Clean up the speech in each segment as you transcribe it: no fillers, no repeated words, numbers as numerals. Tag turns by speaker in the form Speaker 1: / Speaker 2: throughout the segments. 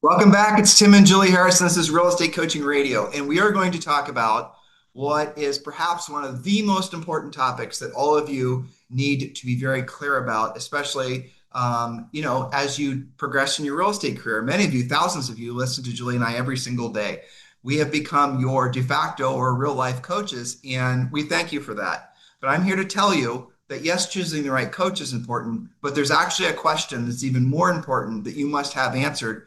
Speaker 1: Welcome back. It's Tim and Julie Harrison. This is Real Estate Coaching Radio, and we are going to talk about what is perhaps one of the most important topics that all of you need to be very clear about, especially as you progress in your real estate career. Many of you, thousands of you, listen to Julie and I every single day. We have become your de facto or real life coaches, and we thank you for that. But I'm here to tell you that yes, choosing the right coach is important, but there's actually a question that's even more important that you must have answered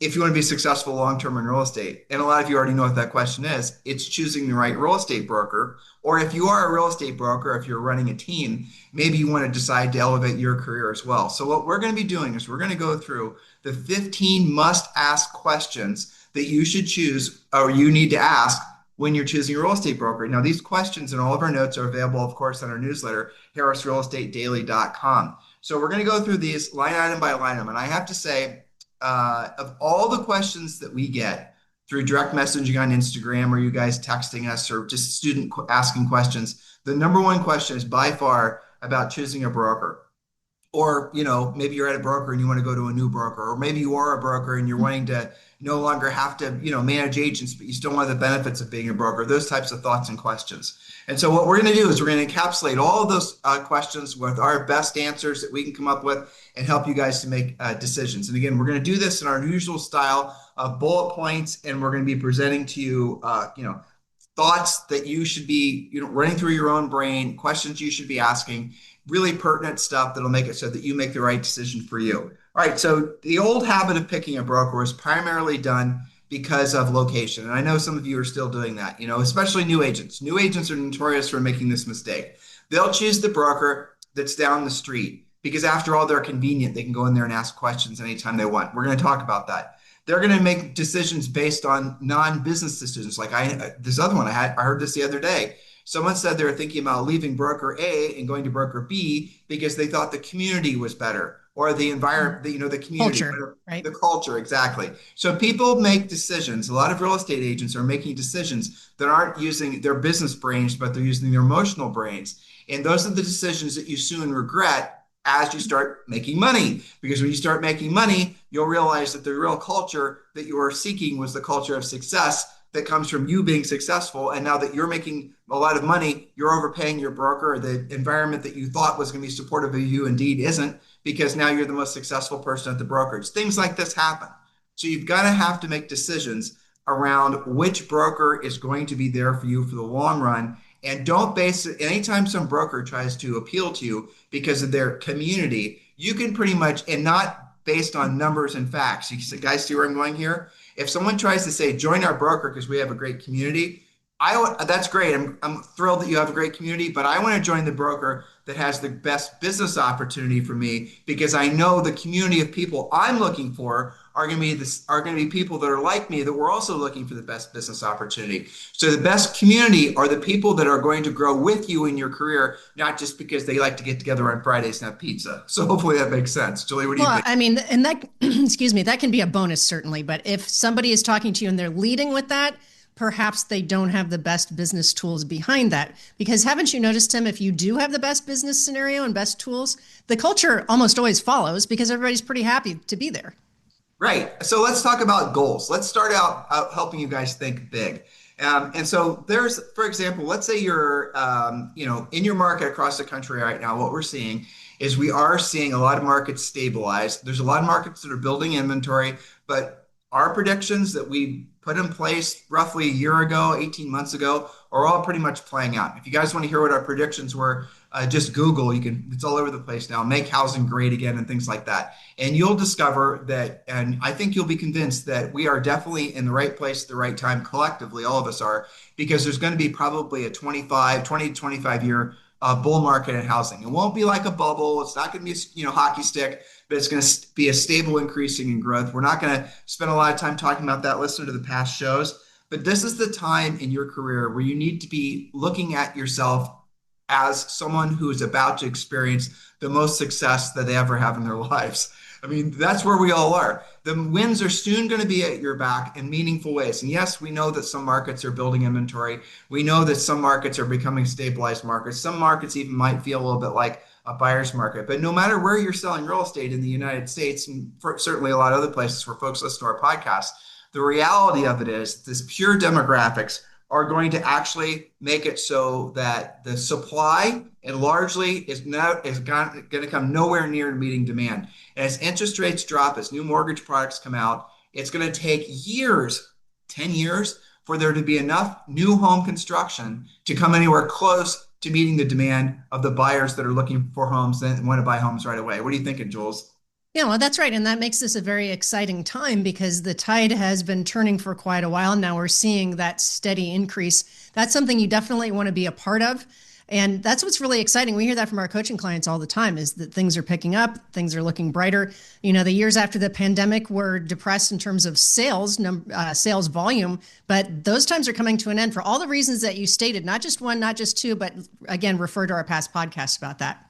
Speaker 1: if you want to be successful long-term in real estate. And a lot of you already know what that question is. It's choosing the right real estate broker. Or if you are a real estate broker, if you're running a team, maybe you want to decide to elevate your career as well. So what we're going to be doing is we're going to go through the 15 must-ask questions that you should choose or you need to ask when you're choosing a real estate broker. Now, these questions and all of our notes are available, of course, on our newsletter, harrisrealestatedaily.com. So we're going to go through these line item by line item. And I have to say, of all the questions that we get through direct messaging on Instagram or you guys texting us or just student asking questions, the number one question is by far about choosing a broker. Or, maybe you're at a broker and you want to go to a new broker, or maybe you are a broker and you're wanting to no longer have to, manage agents, but you still want the benefits of being a broker, those types of thoughts and questions. And so what we're going to do is we're going to encapsulate all of those questions with our best answers that we can come up with and help you guys to make decisions. And again, we're going to do this in our usual style of bullet points, and we're going to be presenting to you, thoughts that you should be, running through your own brain, questions you should be asking, really pertinent stuff that'll make it so that you make the right decision for you. All right, so the old habit of picking a broker was primarily done because of location. And I know some of you are still doing that, especially new agents. New agents are notorious for making this mistake. They'll choose the broker that's down the street because after all, they're convenient. They can go in there and ask questions anytime they want. We're going to talk about that. They're going to make decisions based on non-business decisions. Like this other one, I heard this the other day. Someone said they were thinking about leaving broker A and going to broker B because they thought the community was better or the environment, the community,
Speaker 2: Culture, right?
Speaker 1: the culture, exactly. So people make decisions. A lot of real estate agents are making decisions that aren't using their business brains, but they're using their emotional brains. And those are the decisions that you soon regret as you start making money. Because when you start making money, you'll realize that the real culture that you are seeking was the culture of success that comes from you being successful. And now that you're making a lot of money, you're overpaying your broker. The environment that you thought was going to be supportive of you indeed isn't, because now you're the most successful person at the brokerage. Things like this happen. So you've got to have to make decisions around which broker is going to be there for you for the long run. And don't base it anytime some broker tries to appeal to you because of their community, you can pretty much, and not based on numbers and facts. You guys see where I'm going here? If someone tries to say, join our broker because we have a great community, that's great. I'm thrilled that you have a great community, but I want to join the broker that has the best business opportunity for me because I know the community of people I'm looking for are going to be people that are like me that we're also looking for the best business opportunity. So the best community are the people that are going to grow with you in your career, not just because they like to get together on Fridays and have pizza. So hopefully that makes sense. Julie, what do you
Speaker 2: Well,
Speaker 1: think?
Speaker 2: I mean, and that, excuse me, that can be a bonus, certainly. But if somebody is talking to you and they're leading with that, perhaps they don't have the best business tools behind that. Because haven't you noticed, Tim, if you do have the best business scenario and best tools, the culture almost always follows because everybody's pretty happy to be there.
Speaker 1: Right. So let's talk about goals. Let's start out helping you guys think big. And so there's, for example, let's say you're, in your market across the country right now. What we're seeing is we are seeing a lot of markets stabilize. There's a lot of markets that are building inventory, but our predictions that we put in place roughly a year ago, 18 months ago, are all pretty much playing out. If you guys want to hear what our predictions were, just Google. It's all over the place now. Make housing great again and things like that. And you'll discover that, and I think you'll be convinced that we are definitely in the right place at the right time collectively, all of us are, because there's going to be probably a 20 to 25 year bull market in housing. It won't be like a bubble. It's not going to be a hockey stick, but it's going to be a stable increasing in growth. We're not going to spend a lot of time talking about that. Listen to the past shows. But this is the time in your career where you need to be looking at yourself as someone who is about to experience the most success that they ever have in their lives. I mean, that's where we all are. The wins are soon going to be at your back in meaningful ways. And yes, we know that some markets are building inventory. We know that some markets are becoming stabilized markets. Some markets even might feel a little bit like a buyer's market. But no matter where you're selling real estate in the United States, and certainly a lot of other places where folks listen to our podcast, the reality of it is this pure demographics are going to actually make it so that the supply and largely is going to come nowhere near meeting demand. And as interest rates drop, as new mortgage products come out, it's going to take years, 10 years, for there to be enough new home construction to come anywhere close to meeting the demand of the buyers that are looking for homes and want to buy homes right away. What are you thinking, Jules?
Speaker 2: Yeah, well, that's right. And that makes this a very exciting time because the tide has been turning for quite a while. Now we're seeing that steady increase. That's something you definitely want to be a part of. And that's what's really exciting. We hear that from our coaching clients all the time is that things are picking up, things are looking brighter. You know, the years after the pandemic were depressed in terms of sales volume, but those times are coming to an end for all the reasons that you stated, not just one, not just two, but again, refer to our past podcasts about that.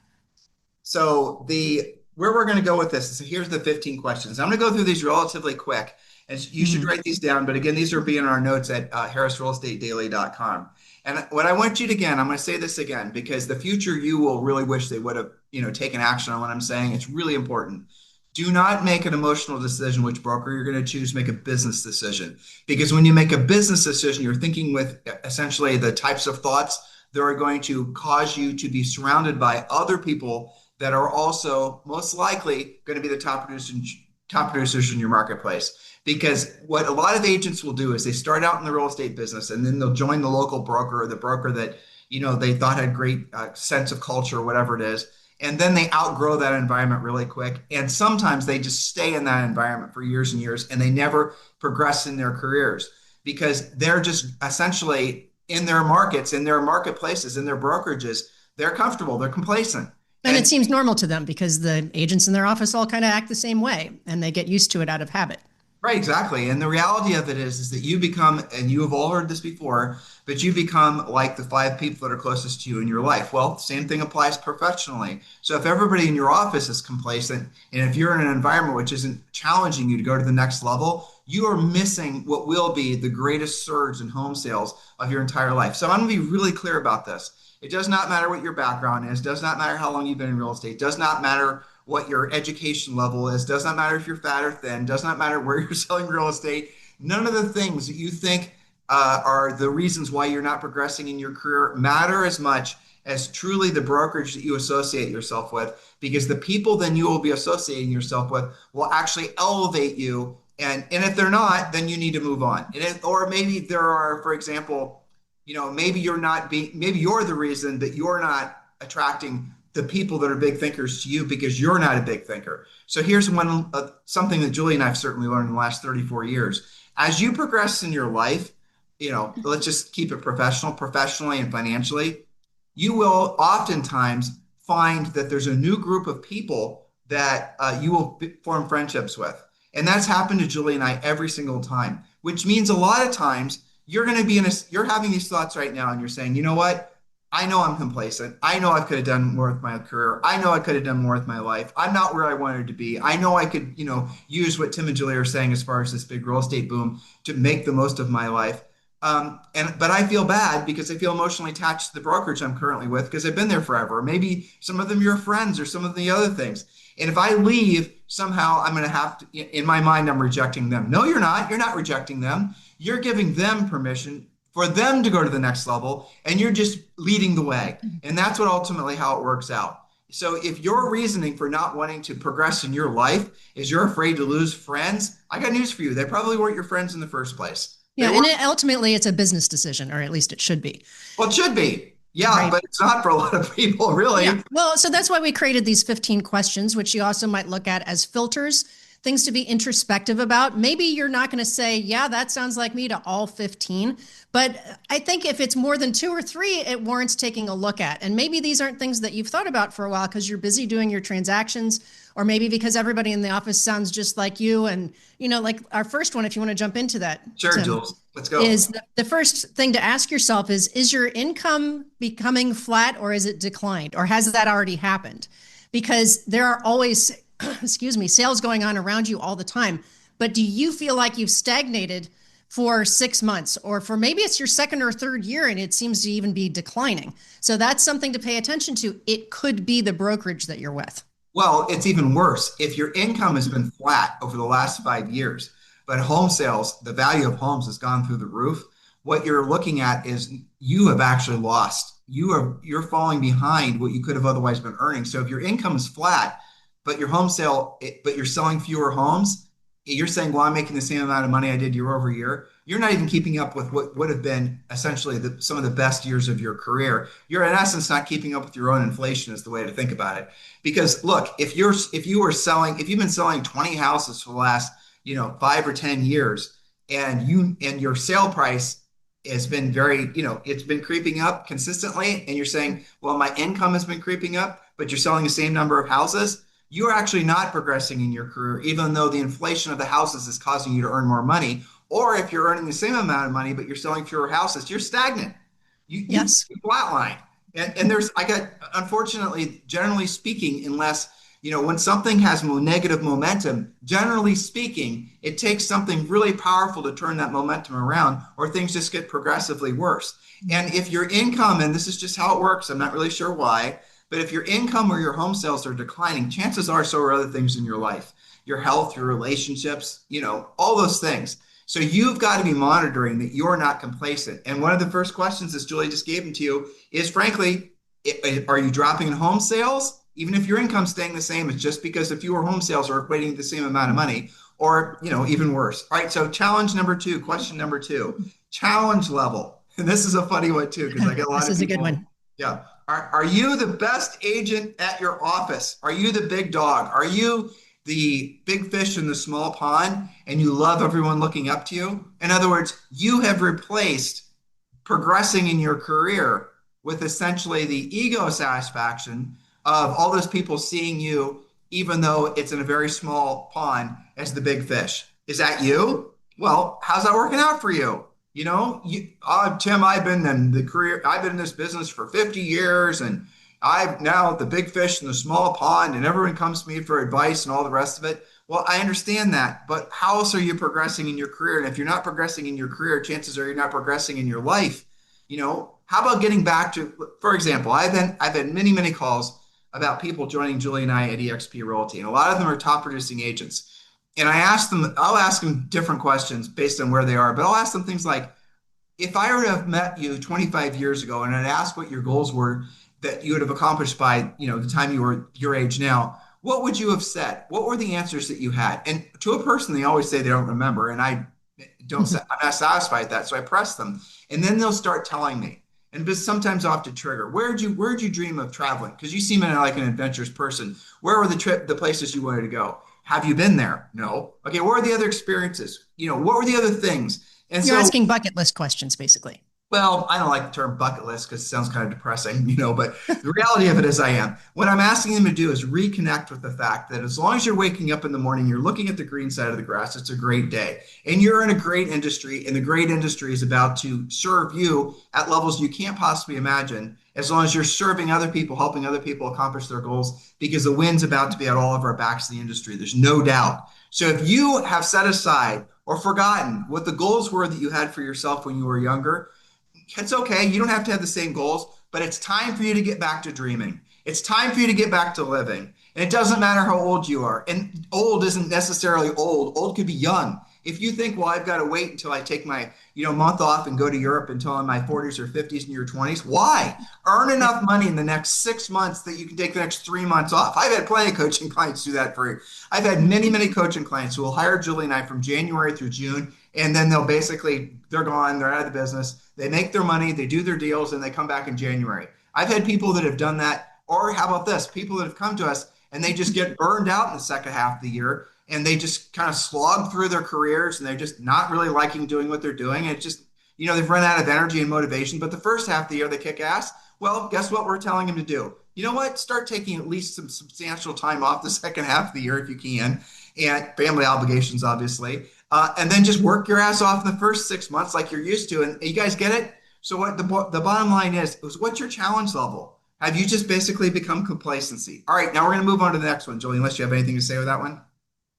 Speaker 1: So the where we're going to go with this is here's the 15 questions. I'm going to go through these relatively quick, and you should write these down. But again, these are being in our notes at harrisrealestatedaily.com. And what I want you to, again, I'm going to say this again because the future you will really wish they would have, taken action on what I'm saying. It's really important. Do not make an emotional decision which broker you're going to choose. Make a business decision, because when you make a business decision, you're thinking with essentially the types of thoughts that are going to cause you to be surrounded by other people that are also most likely going to be the top producers in your marketplace. Because what a lot of agents will do is they start out in the real estate business and then they'll join the local broker or the broker that they thought had great sense of culture or whatever it is, and then they outgrow that environment really quick. And sometimes they just stay in that environment for years and years, and they never progress in their careers because they're just essentially in their markets, in their marketplaces, in their brokerages. They're comfortable, they're complacent.
Speaker 2: And it seems normal to them because the agents in their office all kind of act the same way and they get used to it out of habit.
Speaker 1: Right, exactly. And the reality of it is that you become, and you have all heard this before, but you become like the 5 people that are closest to you in your life. Well, same thing applies professionally. So if everybody in your office is complacent, and if you're in an environment which isn't challenging you to go to the next level, you are missing what will be the greatest surge in home sales of your entire life. So I'm going to be really clear about this. It does not matter what your background is, does not matter how long you've been in real estate, does not matter what your education level is, does not matter if you're fat or thin, does not matter where you're selling real estate. None of the things that you think are the reasons why you're not progressing in your career matter as much as truly the brokerage that you associate yourself with, because the people then you will be associating yourself with will actually elevate you. And if they're not, then you need to move on. Or maybe there are, for example, maybe you're the reason that you're not attracting the people that are big thinkers to you because you're not a big thinker. So here's something that Julie and I have certainly learned in the last 34 years. As you progress in your life, let's just keep it professionally and financially, you will oftentimes find that there's a new group of people that you will form friendships with. And that's happened to Julie and I every single time, which means a lot of times you're going to be you're having these thoughts right now and you're saying, you know what? I know I'm complacent. I know I could have done more with my career. I know I could have done more with my life. I'm not where I wanted to be. I know I could, use what Tim and Julie are saying as far as this big real estate boom to make the most of my life. But I feel bad because I feel emotionally attached to the brokerage I'm currently with because I've been there forever. Maybe some of them are friends or some of the other things. And if I leave, somehow I'm going to have to, in my mind, I'm rejecting them. No, you're not. You're not rejecting them. You're giving them permission for them to go to the next level, and you're just leading the way. And that's what ultimately how it works out. So if your reasoning for not wanting to progress in your life is you're afraid to lose friends, I got news for you. They probably weren't your friends in the first place.
Speaker 2: Yeah, and ultimately it's a business decision, or at least it should be.
Speaker 1: Well, it should be. Yeah, right. But it's not for a lot of people, really.
Speaker 2: Yeah. Well, so that's why we created these 15 questions, which you also might look at as filters, things to be introspective about. Maybe you're not going to say, yeah, that sounds like me to all 15. But I think if it's more than 2 or 3, it warrants taking a look at. And maybe these aren't things that you've thought about for a while because you're busy doing your transactions, or maybe because everybody in the office sounds just like you. And, like our first one, if you want to jump into that.
Speaker 1: Sure, Tim, Jules. Let's go.
Speaker 2: Is the first thing to ask yourself is your income becoming flat, or is it declined, or has that already happened? Because there are always, sales going on around you all the time. But do you feel like you've stagnated for 6 months, or for maybe it's your second or third year and it seems to even be declining. So that's something to pay attention to. It could be the brokerage that you're with.
Speaker 1: Well, it's even worse. If your income has been flat over the last 5 years, but home sales, the value of homes has gone through the roof, what you're looking at is you have actually lost. You're falling behind what you could have otherwise been earning. So if your income is flat, but your home sale, but you're selling fewer homes, you're saying, well, I'm making the same amount of money I did year over year. You're not even keeping up with what would have been essentially some of the best years of your career. You're in essence not keeping up with your own inflation is the way to think about it. Because look, if you've been selling 20 houses for the last 5 or 10 years, and your sale price has been it's been creeping up consistently, and you're saying, well, my income has been creeping up, but you're selling the same number of houses, you're actually not progressing in your career, even though the inflation of the houses is causing you to earn more money. Or if you're earning the same amount of money, but you're selling fewer houses, you're stagnant. You
Speaker 2: Yes.
Speaker 1: flatline. And unfortunately, generally speaking, unless, when something has negative momentum, generally speaking, it takes something really powerful to turn that momentum around, or things just get progressively worse. And if your income, and this is just how it works, I'm not really sure why, but if your income or your home sales are declining, chances are so are other things in your life, your health, your relationships, all those things. So you've got to be monitoring that you're not complacent. And one of the first questions, as Julie just gave them to you, is frankly, are you dropping in home sales? Even if your income's staying the same, it's just because the fewer home sales are equating to the same amount of money, or even worse. All right. So question number two, challenge level. And this is a funny one too, because I get a lot
Speaker 2: This
Speaker 1: of
Speaker 2: is a good
Speaker 1: people.
Speaker 2: one.
Speaker 1: Yeah. Are you the best agent at your office? Are you the big dog? Are you the big fish in the small pond, and you love everyone looking up to you? In other words, you have replaced progressing in your career with essentially the ego satisfaction of all those people seeing you, even though it's in a very small pond, as the big fish. Is that you? Well, how's that working out for you? Tim, I've been in this business for 50 years, and I'm now the big fish in the small pond, and everyone comes to me for advice and all the rest of it. Well, I understand that, but how else are you progressing in your career? And if you're not progressing in your career, chances are you're not progressing in your life. How about getting back to, for example, I've had many, many calls about people joining Julie and I at eXp Realty, and a lot of them are top producing agents. And I'll ask them different questions based on where they are, but I'll ask them things like, if I were to have met you 25 years ago and I'd asked what your goals were that you would have accomplished by, the time you were your age now, what would you have said? What were the answers that you had? And to a person, they always say they don't remember. And I'm not satisfied with that. So I press them, and then they'll start telling me. And sometimes off to trigger. Where'd you dream of traveling? Because you seem like an adventurous person. Where were the places you wanted to go? Have you been there? No. Okay. What are the other experiences? What were the other things? And
Speaker 2: You're
Speaker 1: so,
Speaker 2: asking bucket list questions, basically.
Speaker 1: well, I don't like the term bucket list because it sounds kind of depressing, but the reality of it is I am. What I'm asking them to do is reconnect with the fact that as long as you're waking up in the morning, you're looking at the green side of the grass, it's a great day. And you're in a great industry, and the great industry is about to serve you at levels you can't possibly imagine, as long as you're serving other people, helping other people accomplish their goals, because the wind's about to be at all of our backs in the industry. There's no doubt. So if you have set aside or forgotten what the goals were that you had for yourself when you were younger, it's okay. You don't have to have the same goals, but it's time for you to get back to dreaming. It's time for you to get back to living. And it doesn't matter how old you are. And old isn't necessarily old. Old could be young. If you think, well, I've got to wait until I take my month off and go to Europe until I'm in my 40s or 50s and your 20s, why? Earn enough money in the next 6 months that you can take the next 3 months off. I've had plenty of coaching clients do that for you. I've had many, many coaching clients who will hire Julie and I from January through June, and then they're gone, they're out of the business. They make their money, they do their deals, and they come back in January. I've had people that have done that. Or how about this? People that have come to us and they just get burned out in the second half of the year, and they just kind of slog through their careers, and they're just not really liking doing what they're doing. And it's just, they've run out of energy and motivation. But the first half of the year, they kick ass. Well, guess what we're telling them to do? You know what? Start taking at least some substantial time off the second half of the year if you can, and family obligations, obviously. And then just work your ass off in the first 6 months like you're used to. And you guys get it? So what the bottom line is what's your challenge level? Have you just basically become complacency? All right, now we're going to move on to the next one, Julie, unless you have anything to say with that one.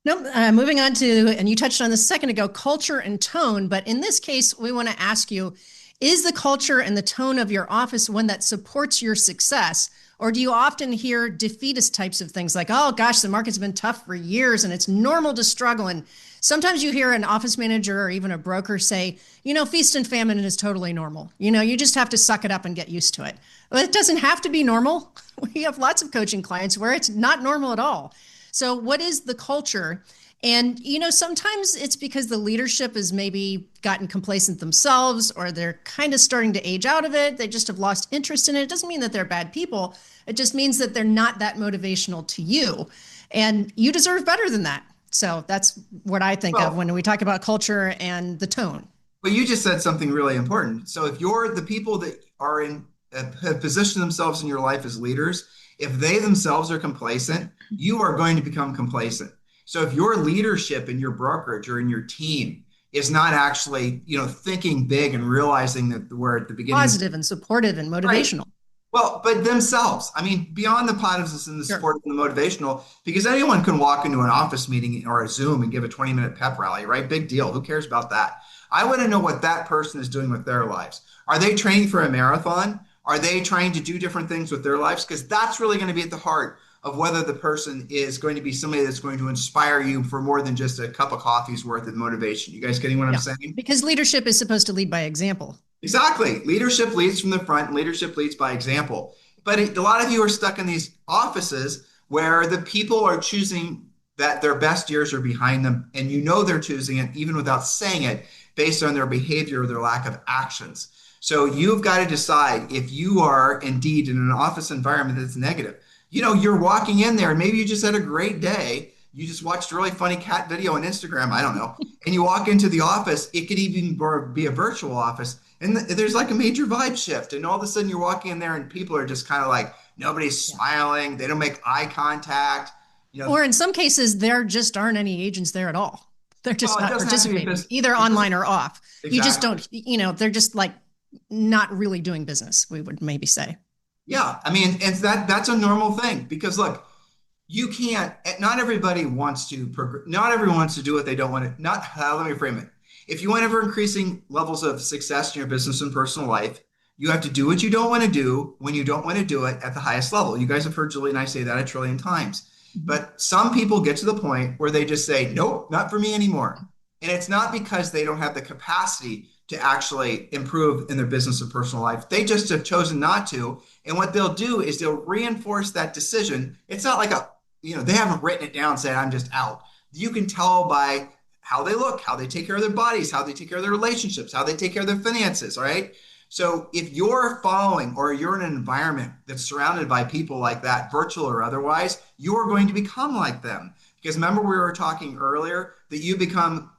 Speaker 2: Nope. Moving on to, and you touched on this a second ago, culture and tone. But in this case, we want to ask you, is the culture and the tone of your office one that supports your success? Or do you often hear defeatist types of things like, oh gosh, the market's been tough for years and it's normal to struggle? And sometimes you hear an office manager or even a broker say, feast and famine is totally normal. You just have to suck it up and get used to it. Well, it doesn't have to be normal. We have lots of coaching clients where it's not normal at all. So, what is the culture? And, sometimes it's because the leadership has maybe gotten complacent themselves or they're kind of starting to age out of it. They just have lost interest in it. It doesn't mean that they're bad people. It just means that they're not that motivational to you. And you deserve better than that. So, that's what I think of when we talk about culture and the tone.
Speaker 1: But you just said something really important. So, if you're the people that are have positioned themselves in your life as leaders, if they themselves are complacent, you are going to become complacent. So if your leadership in your brokerage or in your team is not actually, thinking big and realizing that we're at the beginning,
Speaker 2: positive and supportive and motivational.
Speaker 1: Right. Well, but themselves, I mean, beyond the positives and the support and the motivational, because anyone can walk into an office meeting or a Zoom and give a 20-minute pep rally, right? Big deal. Who cares about that? I want to know what that person is doing with their lives. Are they training for a marathon? Are they trying to do different things with their lives? Because that's really going to be at the heart of whether the person is going to be somebody that's going to inspire you for more than just a cup of coffee's worth of motivation. You guys getting what I'm saying?
Speaker 2: Because leadership is supposed to lead by example.
Speaker 1: Exactly. Leadership leads from the front. Leadership leads by example. But a lot of you are stuck in these offices where the people are choosing that their best years are behind them. And they're choosing it even without saying it based on their behavior or their lack of actions. So you've got to decide if you are indeed in an office environment that's negative. You're walking in there and maybe you just had a great day. You just watched a really funny cat video on Instagram. I don't know. And you walk into the office. It could even be a virtual office. And there's like a major vibe shift. And all of a sudden you're walking in there and people are just kind of like, nobody's smiling. They don't make eye contact.
Speaker 2: Or in some cases, there just aren't any agents there at all. They're just not participating, either online or off. Exactly. You just don't, they're just like not really doing business, we would maybe say.
Speaker 1: Yeah. I mean, and that's a normal thing because look, you can't, not everybody wants to, not everyone wants to do what they don't want to, let me frame it. If you want ever increasing levels of success in your business and personal life, you have to do what you don't want to do when you don't want to do it at the highest level. You guys have heard Julie and I say that a trillion times. But some people get to the point where they just say, nope, not for me anymore. And it's not because they don't have the capacity to actually improve in their business or personal life. They just have chosen not to. And what they'll do is they'll reinforce that decision. It's not like they haven't written it down and said, I'm just out. You can tell by how they look, how they take care of their bodies, how they take care of their relationships, how they take care of their finances, all right? So if you're following or you're in an environment that's surrounded by people like that, virtual or otherwise, you're going to become like them. Because remember we were talking earlier that you become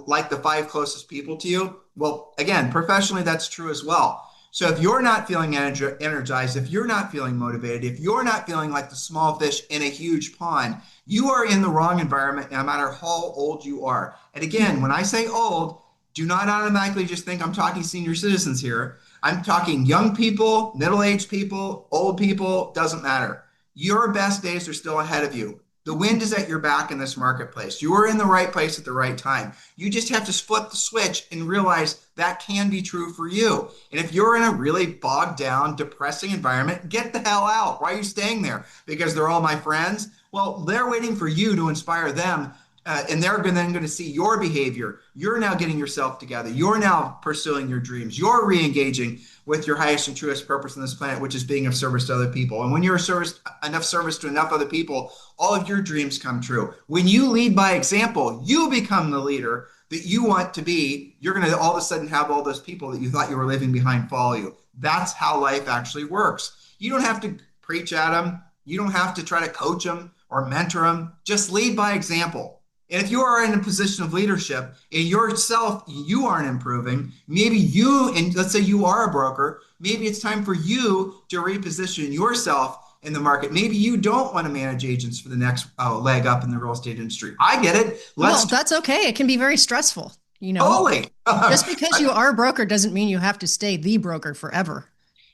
Speaker 1: like the 5 closest people to you. Well, again, professionally, that's true as well. So if you're not feeling energized, if you're not feeling motivated, if you're not feeling like the small fish in a huge pond, you are in the wrong environment, no matter how old you are. And again, when I say old, do not automatically just think I'm talking senior citizens here. I'm talking young people, middle-aged people, old people, doesn't matter. Your best days are still ahead of you. The wind is at your back in this marketplace. You are in the right place at the right time. You just have to flip the switch and realize that can be true for you. And if you're in a really bogged down, depressing environment, get the hell out. Why are you staying there? Because they're all my friends? Well, they're waiting for you to inspire them. And they're then going to see your behavior. You're now getting yourself together. You're now pursuing your dreams. You're re-engaging with your highest and truest purpose on this planet, which is being of service to other people. And when you're enough service to enough other people, all of your dreams come true. When you lead by example, you become the leader that you want to be. You're going to all of a sudden have all those people that you thought you were leaving behind follow you. That's how life actually works. You don't have to preach at them. You don't have to try to coach them or mentor them. Just lead by example. And if you are in a position of leadership and yourself, you aren't improving, maybe and let's say you are a broker, maybe it's time for you to reposition yourself in the market. Maybe you don't want to manage agents for the next leg up in the real estate industry. I get it.
Speaker 2: Well, that's okay. It can be very stressful.
Speaker 1: Totally.
Speaker 2: Just because you are a broker doesn't mean you have to stay the broker forever.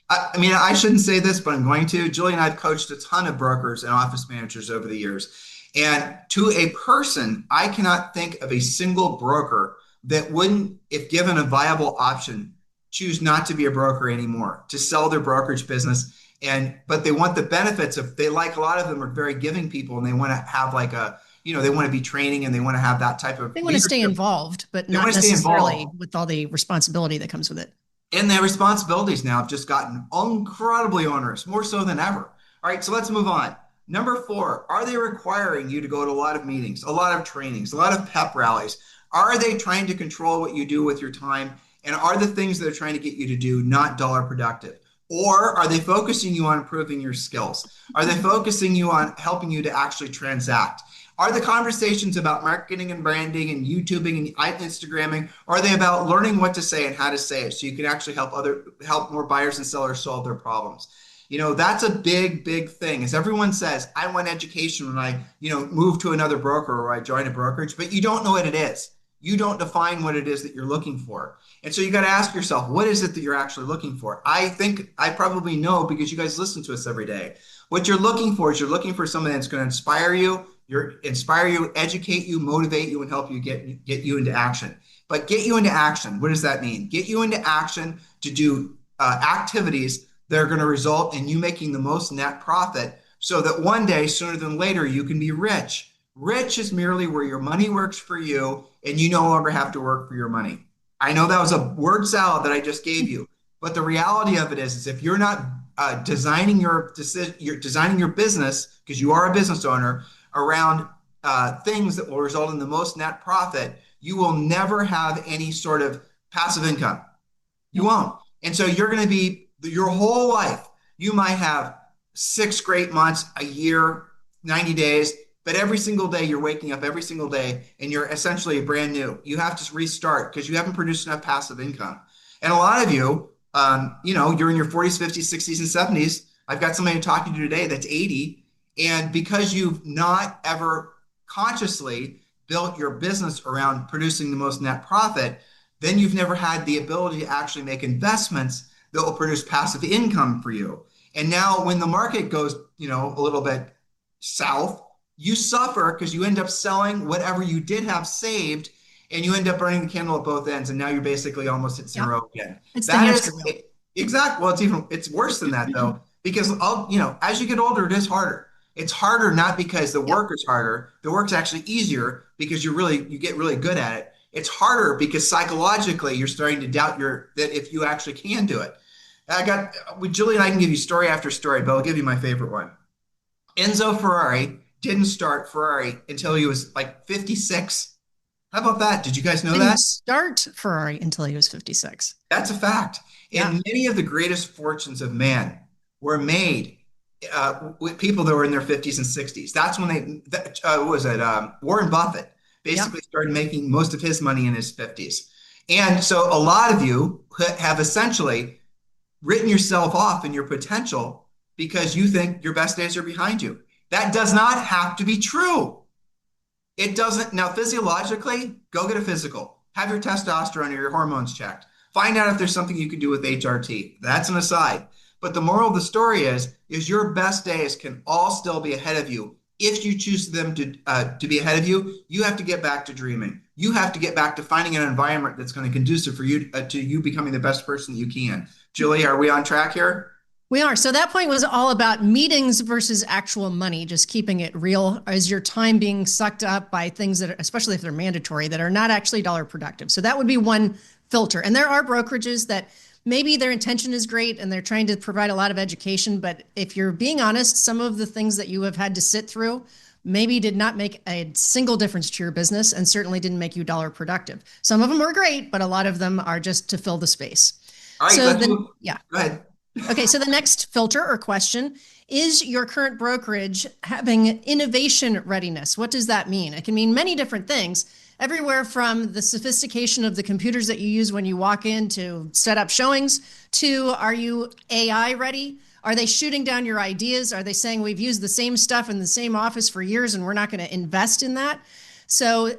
Speaker 1: I mean, I shouldn't say this, but I'm going to. Julie and I have coached a ton of brokers and office managers over the years. And to a person, I cannot think of a single broker that wouldn't, if given a viable option, choose not to be a broker anymore, to sell their brokerage business. And but they want the benefits of, they like, a lot of them are very giving people, and they want to have like a, they want to be training, and they want to have that type of
Speaker 2: They want to stay
Speaker 1: leadership.
Speaker 2: involved, but
Speaker 1: They
Speaker 2: not
Speaker 1: want to stay
Speaker 2: necessarily
Speaker 1: involved.
Speaker 2: with all the responsibility that comes with it.
Speaker 1: And their responsibilities now have just gotten incredibly onerous, more so than ever. All right, so let's move on. Number four, are they requiring you to go to a lot of meetings, a lot of trainings, a lot of pep rallies? Are they trying to control what you do with your time? And are the things that they're trying to get you to do not dollar productive? Or are they focusing you on improving your skills? Are they focusing you on helping you to actually transact? Are the conversations about marketing and branding and YouTubing and Instagramming, or are they about learning what to say and how to say it so you can actually help more buyers and sellers solve their problems? That's a big, big thing. As everyone says, I want education when I, move to another broker or I join a brokerage, but you don't know what it is. You don't define what it is that you're looking for. And so you got to ask yourself, what is it that you're actually looking for? I think I probably know, because you guys listen to us every day. What you're looking for is, you're looking for someone that's going to inspire you, educate you, motivate you, and help you get you into action. But get you into action, what does that mean? Get you into action to do activities that are going to result in you making the most net profit, so that one day, sooner than later, you can be rich. Rich is merely where your money works for you and you no longer have to work for your money. I know that was a word salad that I just gave you, but the reality of it is if you're not designing you're designing your business, because you are a business owner, around things that will result in the most net profit, you will never have any sort of passive income. You won't. And so you're going to be, your whole life, you might have 6 great months, a year, 90 days, but every single day you're waking up every single day and you're essentially brand new. You have to restart because you haven't produced enough passive income. And a lot of you, you're in your 40s, 50s, 60s, and 70s. I've got somebody talking to you today that's 80. And because you've not ever consciously built your business around producing the most net profit, then you've never had the ability to actually make investments that will produce passive income for you. And now when the market goes, a little bit south, you suffer because you end up selling whatever you did have saved, and you end up burning the candle at both ends. And now you're basically almost at
Speaker 2: Yeah.
Speaker 1: zero again.
Speaker 2: It's the
Speaker 1: That
Speaker 2: hamster
Speaker 1: is
Speaker 2: wheel.
Speaker 1: exactly, well, it's worse than that though, because as you get older, it is harder. It's harder not because the
Speaker 2: Yep.
Speaker 1: work is harder. The work's actually easier because you get really good at it. It's harder because psychologically you're starting to doubt that if you actually can do it. With Julie and I can give you story after story, but I'll give you my favorite one. Enzo Ferrari didn't start Ferrari until he was like 56. How about that? Did you guys know
Speaker 2: Didn't
Speaker 1: that?
Speaker 2: start Ferrari until he was 56.
Speaker 1: That's a fact.
Speaker 2: Yeah.
Speaker 1: And many of the greatest fortunes of man were made with people that were in their 50s and 60s. That's when what was it? Warren Buffett
Speaker 2: Yep.
Speaker 1: basically started making most of his money in his 50s. And so a lot of you have essentially written yourself off in your potential because you think your best days are behind you. That does not have to be true. It doesn't. Now, physiologically, go get a physical. Have your testosterone or your hormones checked. Find out if there's something you can do with HRT. That's an aside. But the moral of the story is your best days can all still be ahead of you. If you choose them to be ahead of you, you have to get back to dreaming. You have to get back to finding an environment that's going to conducive for you to you becoming the best person that you can. Julie, are we on track here?
Speaker 2: We are. So that point was all about meetings versus actual money, just keeping it real. Is your time being sucked up by things that are, especially if they're mandatory, that are not actually dollar productive? So that would be one filter. And there are brokerages that maybe their intention is great and they're trying to provide a lot of education. But if you're being honest, some of the things that you have had to sit through maybe did not make a single difference to your business and certainly didn't make you dollar productive. Some of them are great, but a lot of them are just to fill the space.
Speaker 1: All right,
Speaker 2: So
Speaker 1: let's
Speaker 2: then,
Speaker 1: move.
Speaker 2: yeah.
Speaker 1: Go ahead.
Speaker 2: Okay, so the next filter or question is your current brokerage having innovation readiness? What does that mean? It can mean many different things, everywhere from the sophistication of the computers that you use when you walk in to set up showings to, are you AI ready? Are they shooting down your ideas? Are they saying we've used the same stuff in the same office for years and we're not going to invest in that? So,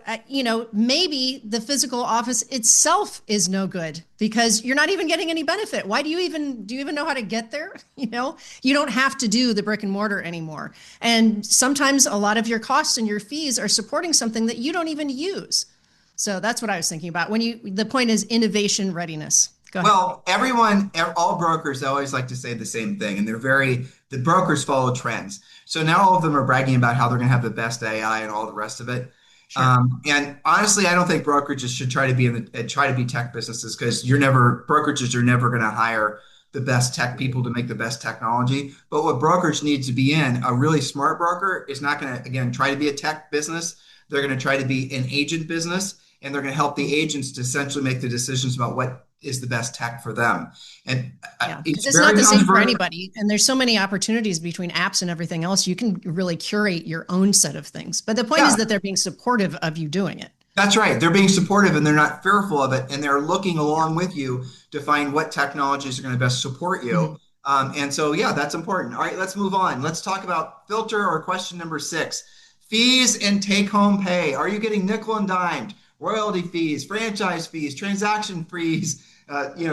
Speaker 2: maybe the physical office itself is no good because you're not even getting any benefit. Why do you even know how to get there? You don't have to do the brick and mortar anymore. And sometimes a lot of your costs and your fees are supporting something that you don't even use. So that's what I was thinking about the point is innovation readiness. Go ahead.
Speaker 1: Well, all brokers always like to say the same thing, and the brokers follow trends. So now all of them are bragging about how they're going to have the best AI and all the rest of it.
Speaker 2: Sure.
Speaker 1: And honestly, I don't think brokerages should try to be tech businesses because brokerages are never going to hire the best tech people to make the best technology. But what brokers need to be in, a really smart broker is not going to, again, try to be a tech business. They're going to try to be an agent business, and they're going to help the agents to essentially make the decisions about what is the best tech for them. And
Speaker 2: Yeah, because
Speaker 1: it's
Speaker 2: it's not
Speaker 1: very
Speaker 2: the same for
Speaker 1: controversial.
Speaker 2: anybody. And there's so many opportunities between apps and everything else. You can really curate your own set of things. But the point is
Speaker 1: Yeah,
Speaker 2: that they're being supportive of you doing it.
Speaker 1: that's right. They're being supportive and they're not fearful of it. And they're looking
Speaker 2: Yeah.
Speaker 1: along with you to find what technologies are going to best support you.
Speaker 2: Mhm.
Speaker 1: And so, yeah, that's important. All right, let's move on. Let's talk about filter or question number 6, fees and take home pay. Are you getting nickel and dimed? Royalty fees, franchise fees, transaction fees,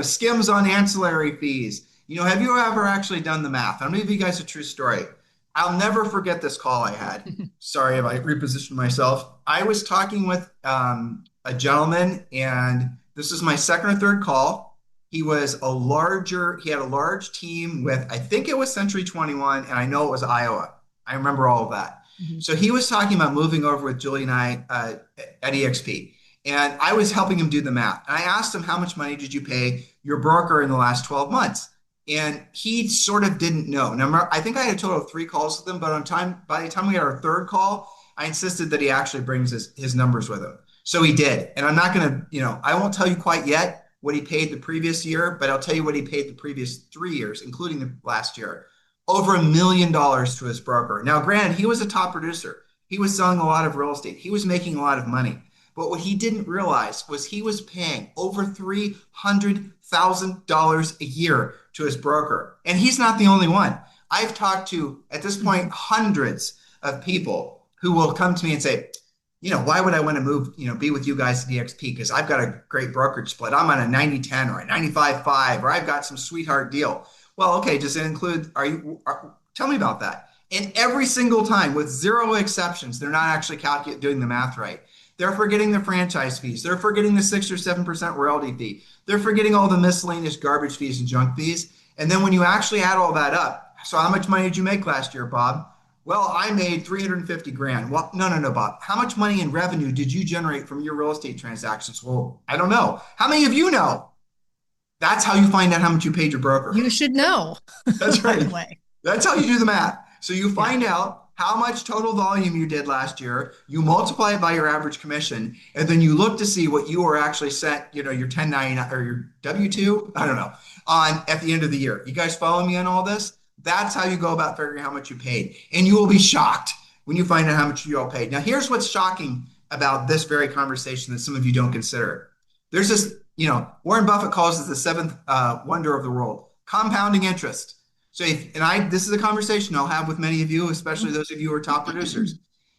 Speaker 1: skims on ancillary fees. Have you ever actually done the math? I'm going to give you guys a true story. I'll never forget this call I had. Sorry if I repositioned myself. I was talking with a gentleman, and this is my second or third call. He had a large team with, I think it was Century 21, and I know it was Iowa. I remember all of that.
Speaker 2: Mhm.
Speaker 1: So he was talking about moving over with Julie and I at EXP. And I was helping him do the math. And I asked him, how much money did you pay your broker in the last 12 months? And he sort of didn't know. Now, I think I had a total of 3 calls with him, but by the time we had our third call, I insisted that he actually brings his numbers with him. So he did. And I'm not going to, I won't tell you quite yet what he paid the previous year, but I'll tell you what he paid the previous 3 years, including the last year. Over $1 million to his broker. Now, granted, he was a top producer. He was selling a lot of real estate. He was making a lot of money. But what he didn't realize was he was paying over $300,000 a year to his broker. And he's not the only one. I've talked to, at this point, hundreds of people who will come to me and say, why would I want to move, be with you guys at DXP? Because I've got a great brokerage split. I'm on a 90-10 or a 95-5, or I've got some sweetheart deal. Well, okay, does it include, tell me about that. And every single time, with zero exceptions, they're not actually doing the math right. They're forgetting the franchise fees. They're forgetting the 6 or 7% royalty fee. They're forgetting all the miscellaneous garbage fees and junk fees. And then when you actually add all that up, so how much money did you make last year, Bob? Well, I made 350 grand. Well, no, Bob. How much money in revenue did you generate from your real estate transactions? Well, I don't know. How many of you know? That's how you find out how much you paid your broker.
Speaker 2: You should know,
Speaker 1: That's
Speaker 2: by
Speaker 1: right.
Speaker 2: the way.
Speaker 1: That's how you do the math. So you
Speaker 2: Yeah.
Speaker 1: find out how much total volume you did last year, you multiply it by your average commission, and then you look to see what you were actually sent, your 1099 or your W-2, I don't know, on at the end of the year. You guys follow me on all this? That's how you go about figuring how much you paid. And you will be shocked when you find out how much you all paid. Now, here's what's shocking about this very conversation that some of you don't consider. There's this, Warren Buffett calls it the seventh wonder of the world, compounding interest. So this is a conversation I'll have with many of you, especially those of you who are top producers.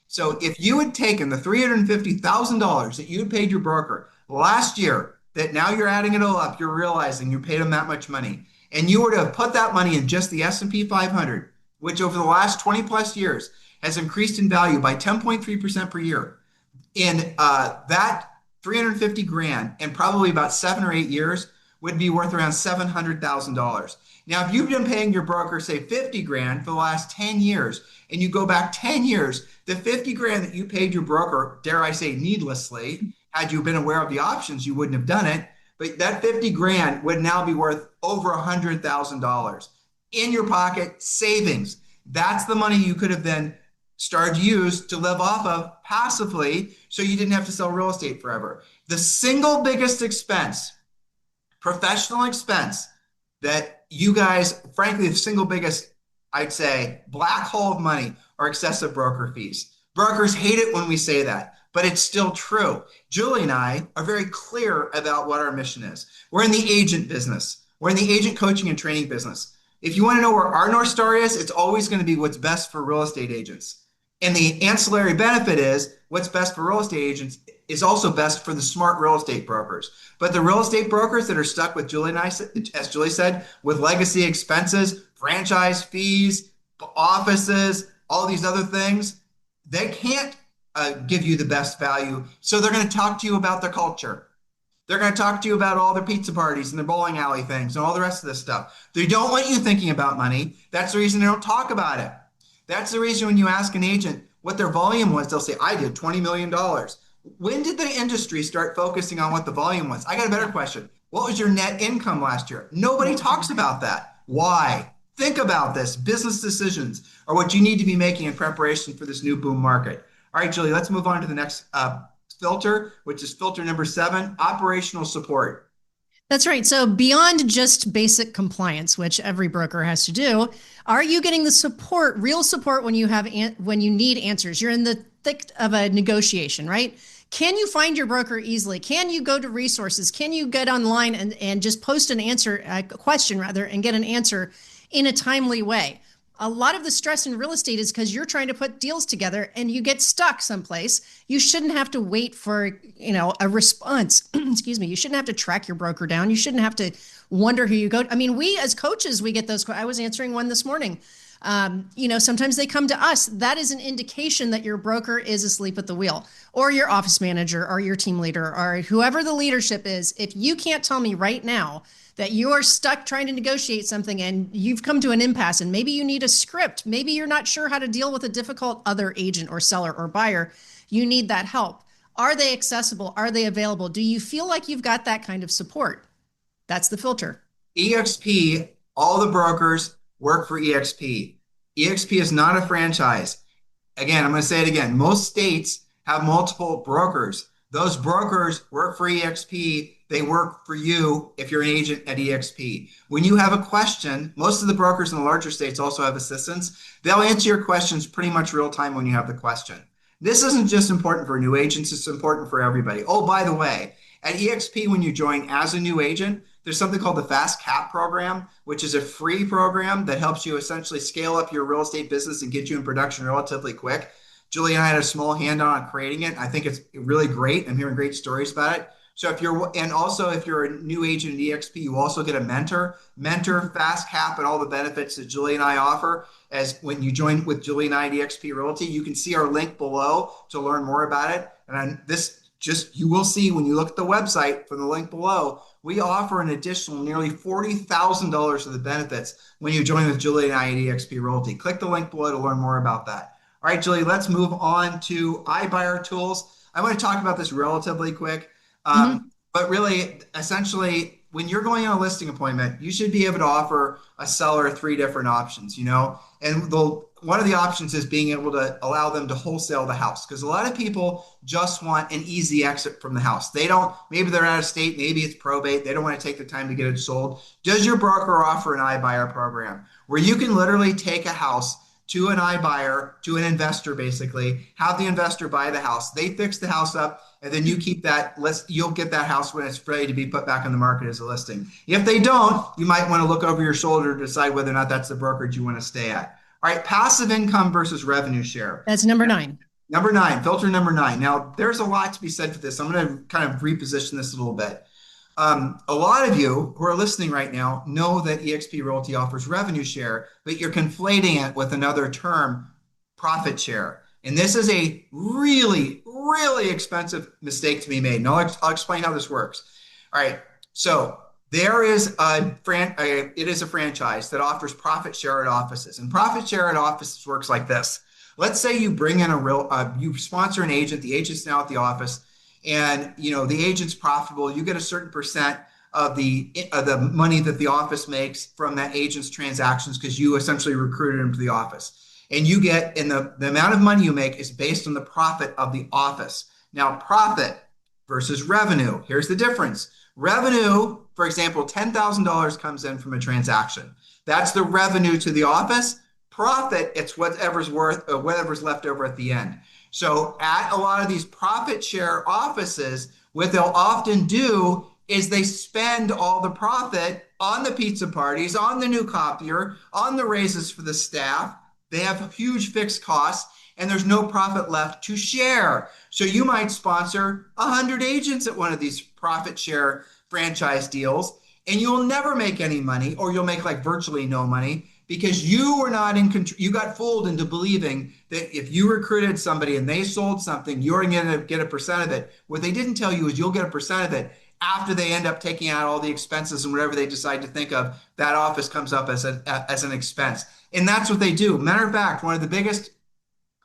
Speaker 1: So if you had taken the $350,000 that you had paid your broker last year, that now you're adding it all up, you're realizing you paid them that much money, and you were to have put that money in just the S&P 500, which over the last 20 plus years has increased in value by 10.3% per year, in that 350 grand in probably about 7 or 8 years would be worth around $700,000. Now, if you've been paying your broker, say 50 grand for the last 10 years, and you go back 10 years, the 50 grand that you paid your broker, dare I say needlessly, had you been aware of the options, you wouldn't have done it. But that 50 grand would now be worth over $100,000 in your pocket, savings. That's the money you could have then started to use to live off of passively so you didn't have to sell real estate forever. The single biggest expense, professional expense, that you guys, frankly, the single biggest, I'd say, black hole of money are excessive broker fees. Brokers hate it when we say that, but it's still true. Julie and I are very clear about what our mission is. We're in the agent business. We're in the agent coaching and training business. If you want to know where our North Star is, it's always going to be what's best for real estate agents. And the ancillary benefit is what's best for real estate agents is also best for the smart real estate brokers. But the real estate brokers that are stuck with Julie and I, as Julie said, with legacy expenses, franchise fees, offices, all these other things, they can't give you the best value. So they're going to talk to you about their culture. They're going to talk to you about all their pizza parties and their bowling alley things and all the rest of this stuff. They don't want you thinking about money. That's the reason they don't talk about it. That's the reason when you ask an agent what their volume was, they'll say, I did $20 million. When did the industry start focusing on what the volume was? I got a better question. What was your net income last year? Nobody talks about that. Why? Think about this. Business decisions are what you need to be making in preparation for this new boom market. All right, Julie, let's move on to the next filter, which is filter number 7, operational support.
Speaker 2: That's right. So beyond just basic compliance, which every broker has to do, are you getting the support, real support when you have when you need answers? You're in the thick of a negotiation, right? Can you find your broker easily? Can you go to resources? Can you get online and just post an answer, a question rather, and get an answer in a timely way? A lot of the stress in real estate is because you're trying to put deals together and you get stuck someplace. You shouldn't have to wait for, a response. Excuse me. You shouldn't have to track your broker down. You shouldn't have to wonder who you go. I mean, we as coaches, we get those. I was answering one this morning. Sometimes they come to us. That is an indication that your broker is asleep at the wheel, or your office manager, or your team leader, or whoever the leadership is. If you can't tell me right now that you are stuck trying to negotiate something and you've come to an impasse and maybe you need a script, maybe you're not sure how to deal with a difficult other agent or seller or buyer, you need that help. Are they accessible? Are they available? Do you feel like you've got that kind of support? That's the filter.
Speaker 1: EXP, all the brokers work for EXP. EXP is not a franchise. Again, I'm going to say it again. Most states have multiple brokers. Those brokers work for EXP. They work for you if you're an agent at EXP. When you have a question, most of the brokers in the larger states also have assistants. They'll answer your questions pretty much real time when you have the question. This isn't just important for new agents, it's important for everybody. Oh, by the way, at EXP, when you join as a new agent, there's something called the Fast Cap program, which is a free program that helps you essentially scale up your real estate business and get you in production relatively quick. Julie and I had a small hand on creating it. I think it's really great. I'm hearing great stories about it. So if you're, and also if you're a new agent at EXP, you also get a mentor, fast cap, and all the benefits that Julie and I offer. As when you join with Julie and I at EXP Realty, you can see our link below to learn more about it. And you will see when you look at the website from the link below, we offer an additional nearly $40,000 of the benefits when you join with Julie and I at EXP Realty. Click the link below to learn more about that. All right, Julie, let's move on to iBuyer tools. I want to talk about this relatively quick. But really, essentially, when you're going on a listing appointment, you should be able to offer a seller 3 different options, and one of the options is being able to allow them to wholesale the house, because a lot of people just want an easy exit from the house. Maybe they're out of state, maybe it's probate, they don't want to take the time to get it sold. Does your broker offer an iBuyer program where you can literally take a house to an iBuyer, to an investor, basically, have the investor buy the house, they fix the house up, and then you keep that list. You'll get that house when it's ready to be put back on the market as a listing. If they don't, you might want to look over your shoulder to decide whether or not that's the brokerage you want to stay at. All right, passive income versus revenue share.
Speaker 2: That's number 9.
Speaker 1: Number 9, filter number 9. Now, there's a lot to be said for this. I'm going to kind of reposition this a little bit. A lot of you who are listening right now know that EXP Realty offers revenue share, but you're conflating it with another term, profit share. And this is a really, really expensive mistake to be made. And I'll explain how this works. All right. So there is it is a franchise that offers profit share at offices. And profit share at offices works like this. Let's say you bring in you sponsor an agent, the agent's now at the office, and the agent's profitable. You get a certain percent of the money that the office makes from that agent's transactions because you essentially recruited him to the office. And you get, and the amount of money you make is based on the profit of the office. Now, profit versus revenue. Here's the difference. Revenue, for example, $10,000 comes in from a transaction. That's the revenue to the office. Profit, it's whatever's left over at the end. So at a lot of these profit share offices, what they'll often do is they spend all the profit on the pizza parties, on the new copier, on the raises for the staff, They have huge fixed costs and there's no profit left to share. So you might sponsor 100 agents at one of these profit share franchise deals, and you'll never make any money, or you'll make like virtually no money because you were not in control. You got fooled into believing that if you recruited somebody and they sold something, you're going to get a percent of it. What they didn't tell you is you'll get a percent of it after they end up taking out all the expenses and whatever they decide to think of. That office comes up as an expense. And that's what they do. Matter of fact, one of the biggest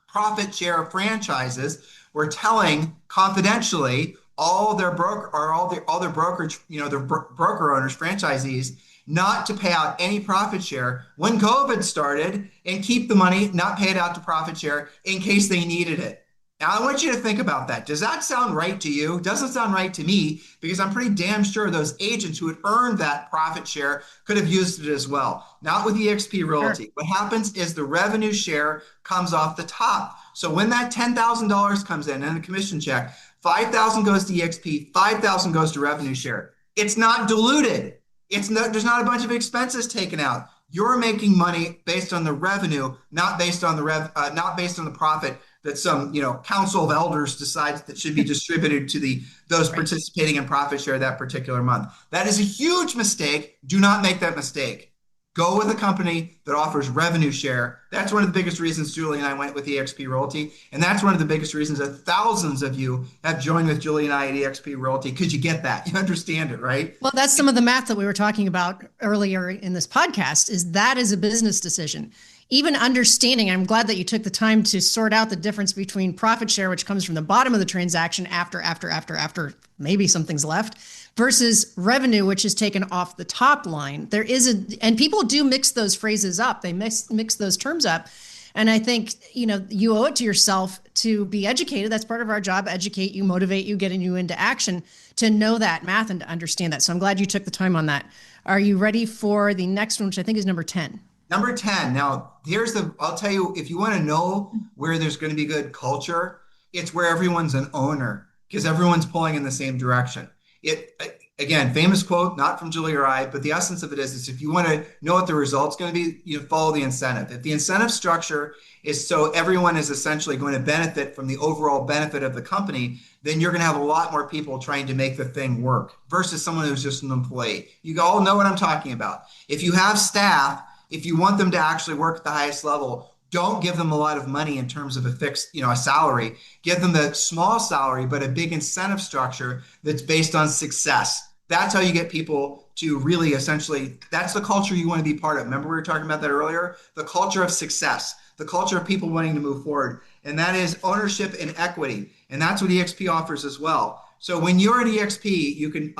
Speaker 1: profit share franchises were telling confidentially all their broker or all their brokerage, their broker owners, franchisees, not to pay out any profit share when COVID started and keep the money, not pay it out to profit share in case they needed it. Now, I want you to think about that. Does that sound right to you? Doesn't sound right to me, because I'm pretty damn sure those agents who had earned that profit share could have used it as well. Not with eXp Realty.
Speaker 2: Sure.
Speaker 1: What happens is the revenue share comes off the top. So when that $10,000 comes in and a commission check, 5,000 goes to eXp, 5,000 goes to revenue share. It's not diluted. There's not a bunch of expenses taken out. You're making money based on the revenue, not based on the profit that some council of elders decides that should be distributed to those
Speaker 2: Right.
Speaker 1: participating in profit share that particular month. That is a huge mistake. Do not make that mistake. Go with a company that offers revenue share. That's one of the biggest reasons Julie and I went with eXp Realty. And that's one of the biggest reasons that thousands of you have joined with Julie and I at eXp Realty, because you get that. You understand it, right?
Speaker 2: Well, that's some of the math that we were talking about earlier in this podcast, is that is a business decision. Even understanding, I'm glad that you took the time to sort out the difference between profit share, which comes from the bottom of the transaction after maybe something's left, versus revenue, which is taken off the top line. And people do mix those phrases up. They mix those terms up. And I think, you owe it to yourself to be educated. That's part of our job: educate you, motivate you, getting you into action, to know that math and to understand that. So I'm glad you took the time on that. Are you ready for the next one, which I think is number 10?
Speaker 1: Number 10. Now, I'll tell you, if you want to know where there's going to be good culture, it's where everyone's an owner, because everyone's pulling in the same direction. Again, famous quote, not from Julie or I, but the essence of it is if you want to know what the result's going to be, you follow the incentive. If the incentive structure is so everyone is essentially going to benefit from the overall benefit of the company, then you're going to have a lot more people trying to make the thing work versus someone who's just an employee. You all know what I'm talking about. If you have staff, if you want them to actually work at the highest level, don't give them a lot of money in terms of a fixed, a salary. Give them the small salary, but a big incentive structure that's based on success. That's how you get people to really that's the culture you want to be part of. Remember, we were talking about that earlier? The culture of success, the culture of people wanting to move forward. And that is ownership and equity. And that's what eXp offers as well. So when you're at eXp, you can,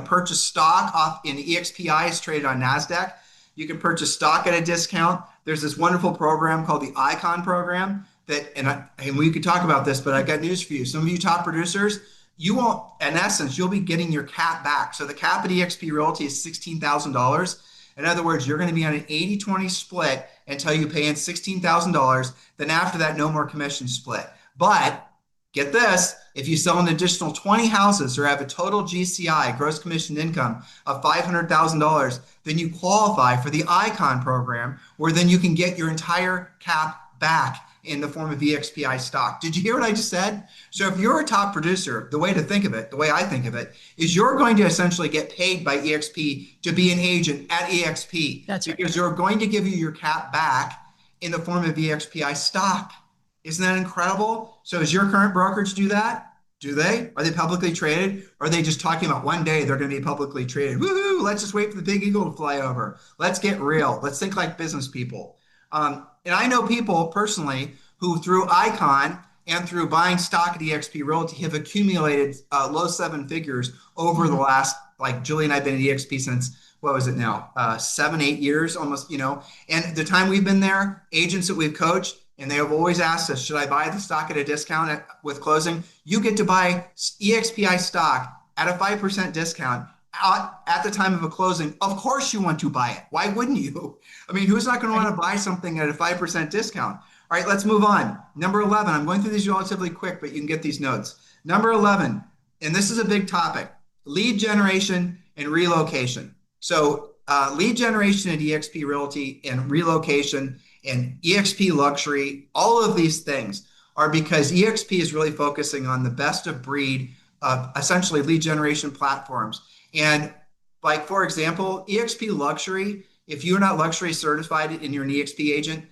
Speaker 1: purchase stock off in EXPI is traded on NASDAQ. You can purchase stock at a discount. There's this wonderful program called the Icon program and we could talk about this, but I got news for you. Some of you top producers, in essence, you'll be getting your cap back. So the cap at eXp Realty is $16,000. In other words, you're going to be on an 80-20 split until you pay in $16,000. Then after that, no more commission split. But get this, if you sell an additional 20 houses or have a total GCI, gross commission income, of $500,000, then you qualify for the Icon program, where then you can get your entire cap back in the form of EXPI stock. Did you hear what I just said? So if you're a top producer, the way I think of it, is you're going to essentially get paid by EXP to be an agent at EXP.
Speaker 2: That's right.
Speaker 1: Because they're going to give you your cap back in the form of EXPI stock. Isn't that incredible? So does your current brokerage do that? Do they? Are they publicly traded? Or are they just talking about one day they're going to be publicly traded? Woohoo! Let's just wait for the big eagle to fly over. Let's get real. Let's think like business people. And I know people personally who, through Icon and through buying stock at eXp Realty, have accumulated low seven figures over the last, like Julie and I have been at eXp since, what was it now? 7-8 years almost, And the time we've been there, agents that we've coached, and they have always asked us, should I buy the stock at a discount with closing? You get to buy EXPI stock at a 5% discount at the time of a closing. Of course you want to buy it. Why wouldn't you? I mean, who's not going to want to buy something at a 5% discount? All right, let's move on. Number 11, I'm going through these relatively quick, but you can get these notes. Number 11, and this is a big topic, lead generation and relocation. So lead generation at eXp Realty and relocation and EXP Luxury, all of these things are because EXP is really focusing on the best of breed, essentially lead generation platforms. And like, for example, EXP Luxury, if you're not luxury certified and you're an EXP agent,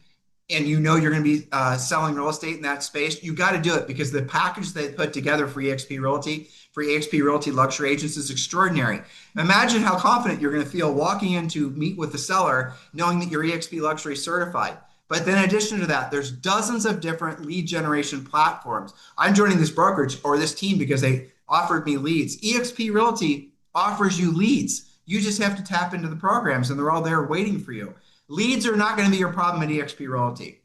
Speaker 1: and you know you're going to be selling real estate in that space, you got to do it because the package they put together for EXP Realty luxury agents is extraordinary. Imagine how confident you're going to feel walking in to meet with the seller, knowing that you're EXP Luxury certified. But then in addition to that, there's dozens of different lead generation platforms. I'm joining this brokerage or this team because they offered me leads. EXP Realty offers you leads. You just have to tap into the programs and they're all there waiting for you. Leads are not going to be your problem at EXP Realty.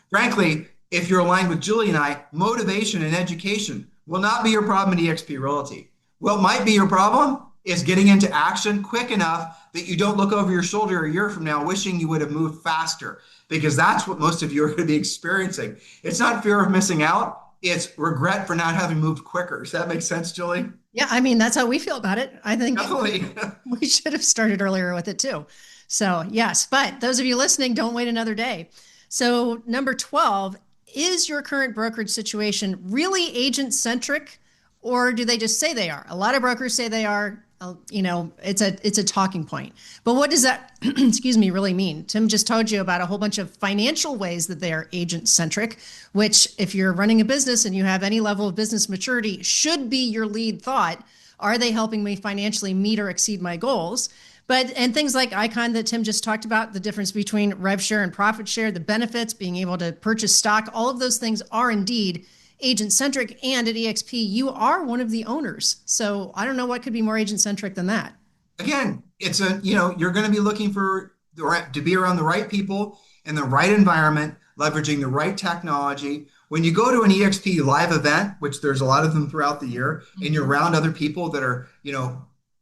Speaker 1: Frankly, if you're aligned with Julie and I, motivation and education will not be your problem at EXP Realty. What might be your problem is getting into action quick enough that you don't look over your shoulder a year from now wishing you would have moved faster, because that's what most of you are going to be experiencing. It's not fear of missing out. It's regret for not having moved quicker. Does that make sense, Julie?
Speaker 2: Yeah, I mean, that's how we feel about it. I think
Speaker 1: Definitely.
Speaker 2: we should have started earlier with it too. So, yes, but those of you listening, don't wait another day. So, number 12, is your current brokerage situation really agent centric, or do they just say they are? A lot of brokers say they are. It's a talking point. But what does that, excuse me, really mean? Tim just told you about a whole bunch of financial ways that they are agent centric, which, if you're running a business and you have any level of business maturity, should be your lead thought. Are they helping me financially meet or exceed my goals? And things like Icon that Tim just talked about, the difference between rev share and profit share, the benefits, being able to purchase stock, all of those things are indeed agent centric. And at EXP, you are one of the owners. So I don't know what could be more agent centric than that.
Speaker 1: Again, you're going to be looking to be around the right people in the right environment, leveraging the right technology. When you go to an EXP live event, which there's a lot of them throughout the year, and you're around other people that are,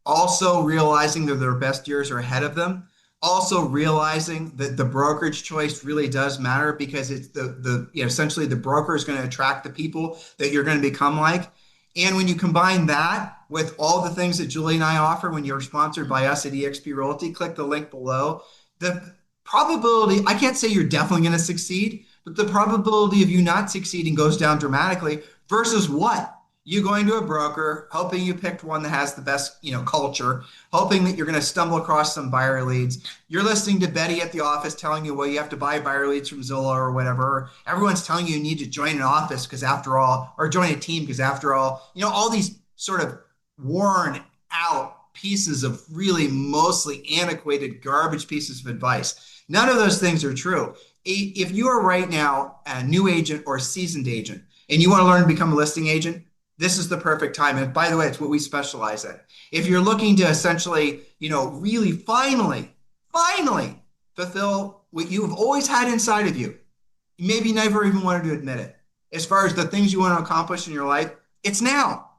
Speaker 1: also realizing that their best years are ahead of them, also realizing that the brokerage choice really does matter because it's essentially the broker is going to attract the people that you're going to become like. And when you combine that with all the things that Julie and I offer when you're sponsored by us at EXP Realty, click the link below. The probability, I can't say you're definitely going to succeed, but the probability of you not succeeding goes down dramatically versus what? You going to a broker, hoping you picked one that has the best, culture, hoping that you're going to stumble across some buyer leads. You're listening to Betty at the office telling you, well, you have to buy buyer leads from Zillow or whatever. Everyone's telling you need to join an office because after all, or join a team because after all, all these sort of worn out pieces of really mostly antiquated garbage pieces of advice. None of those things are true. If you are right now a new agent or a seasoned agent and you want to learn to become a listing agent, this is the perfect time. And by the way, it's what we specialize in. If you're looking to essentially, really finally fulfill what you've always had inside of you, maybe never even wanted to admit it. As far as the things you want to accomplish in your life, it's now.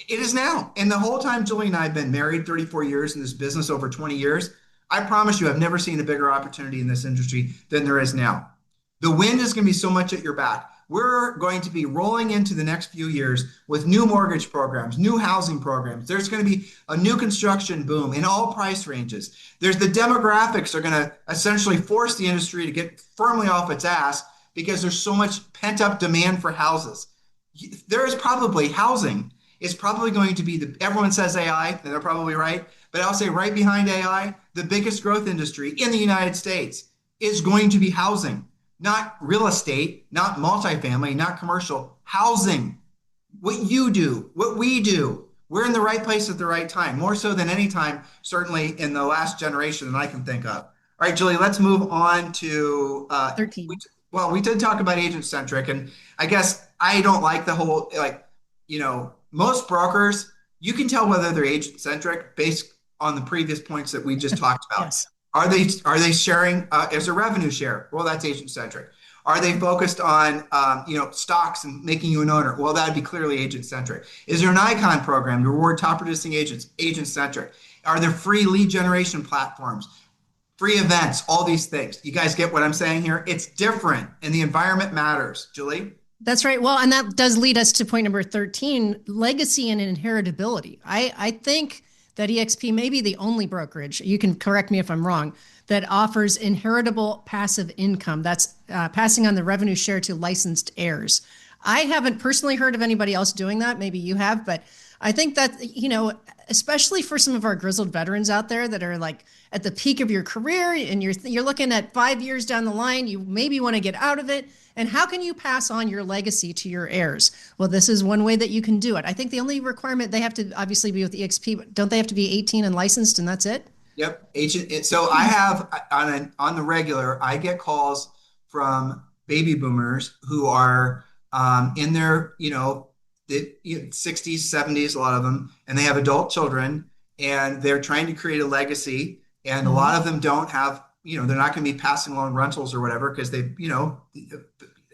Speaker 1: It is now. And the whole time Julie and I have been married 34 years in this business, over 20 years, I promise you, I've never seen a bigger opportunity in this industry than there is now. The wind is going to be so much at your back. We're going to be rolling into the next few years with new mortgage programs, new housing programs. There's going to be a new construction boom in all price ranges. There's the demographics are going to essentially force the industry to get firmly off its ass because there's so much pent up demand for houses. There is probably housing is probably going to be everyone says AI, and they're probably right, but I'll say right behind AI, the biggest growth industry in the United States is going to be housing. Not real estate, not multifamily, not commercial, housing. What you do, what we do, we're in the right place at the right time, more so than any time, certainly in the last generation that I can think of. All right, Julie, let's move on to
Speaker 2: 13.
Speaker 1: We did talk about agent centric, and I guess I don't like the whole, most brokers, you can tell whether they're agent centric based on the previous points that we just talked about.
Speaker 2: Yes.
Speaker 1: Are they sharing as a revenue share? Well, that's agent centric. Are they focused on stocks and making you an owner? Well, that'd be clearly agent centric. Is there an icon program to reward top producing agents? Agent centric. Are there free lead generation platforms? Free events? All these things. You guys get what I'm saying here? It's different, and the environment matters. Julie?
Speaker 2: That's right. Well, and that does lead us to point number 13, legacy and inheritability. I think that EXP may be the only brokerage, you can correct me if I'm wrong, that offers inheritable passive income. That's passing on the revenue share to licensed heirs. I haven't personally heard of anybody else doing that. Maybe you have, but I think that, especially for some of our grizzled veterans out there that are like at the peak of your career and you're looking at 5 years down the line, you maybe want to get out of it. And how can you pass on your legacy to your heirs? Well, this is one way that you can do it. I think the only requirement, they have to obviously be with EXP, but don't they have to be 18 and licensed and that's it?
Speaker 1: Yep. Agent. So I have on the regular, I get calls from baby boomers who are in their, the 60s, 70s, a lot of them, and they have adult children and they're trying to create a legacy. And a
Speaker 2: Mm-hmm.
Speaker 1: lot of them don't have, they're not going to be passing along rentals or whatever because they,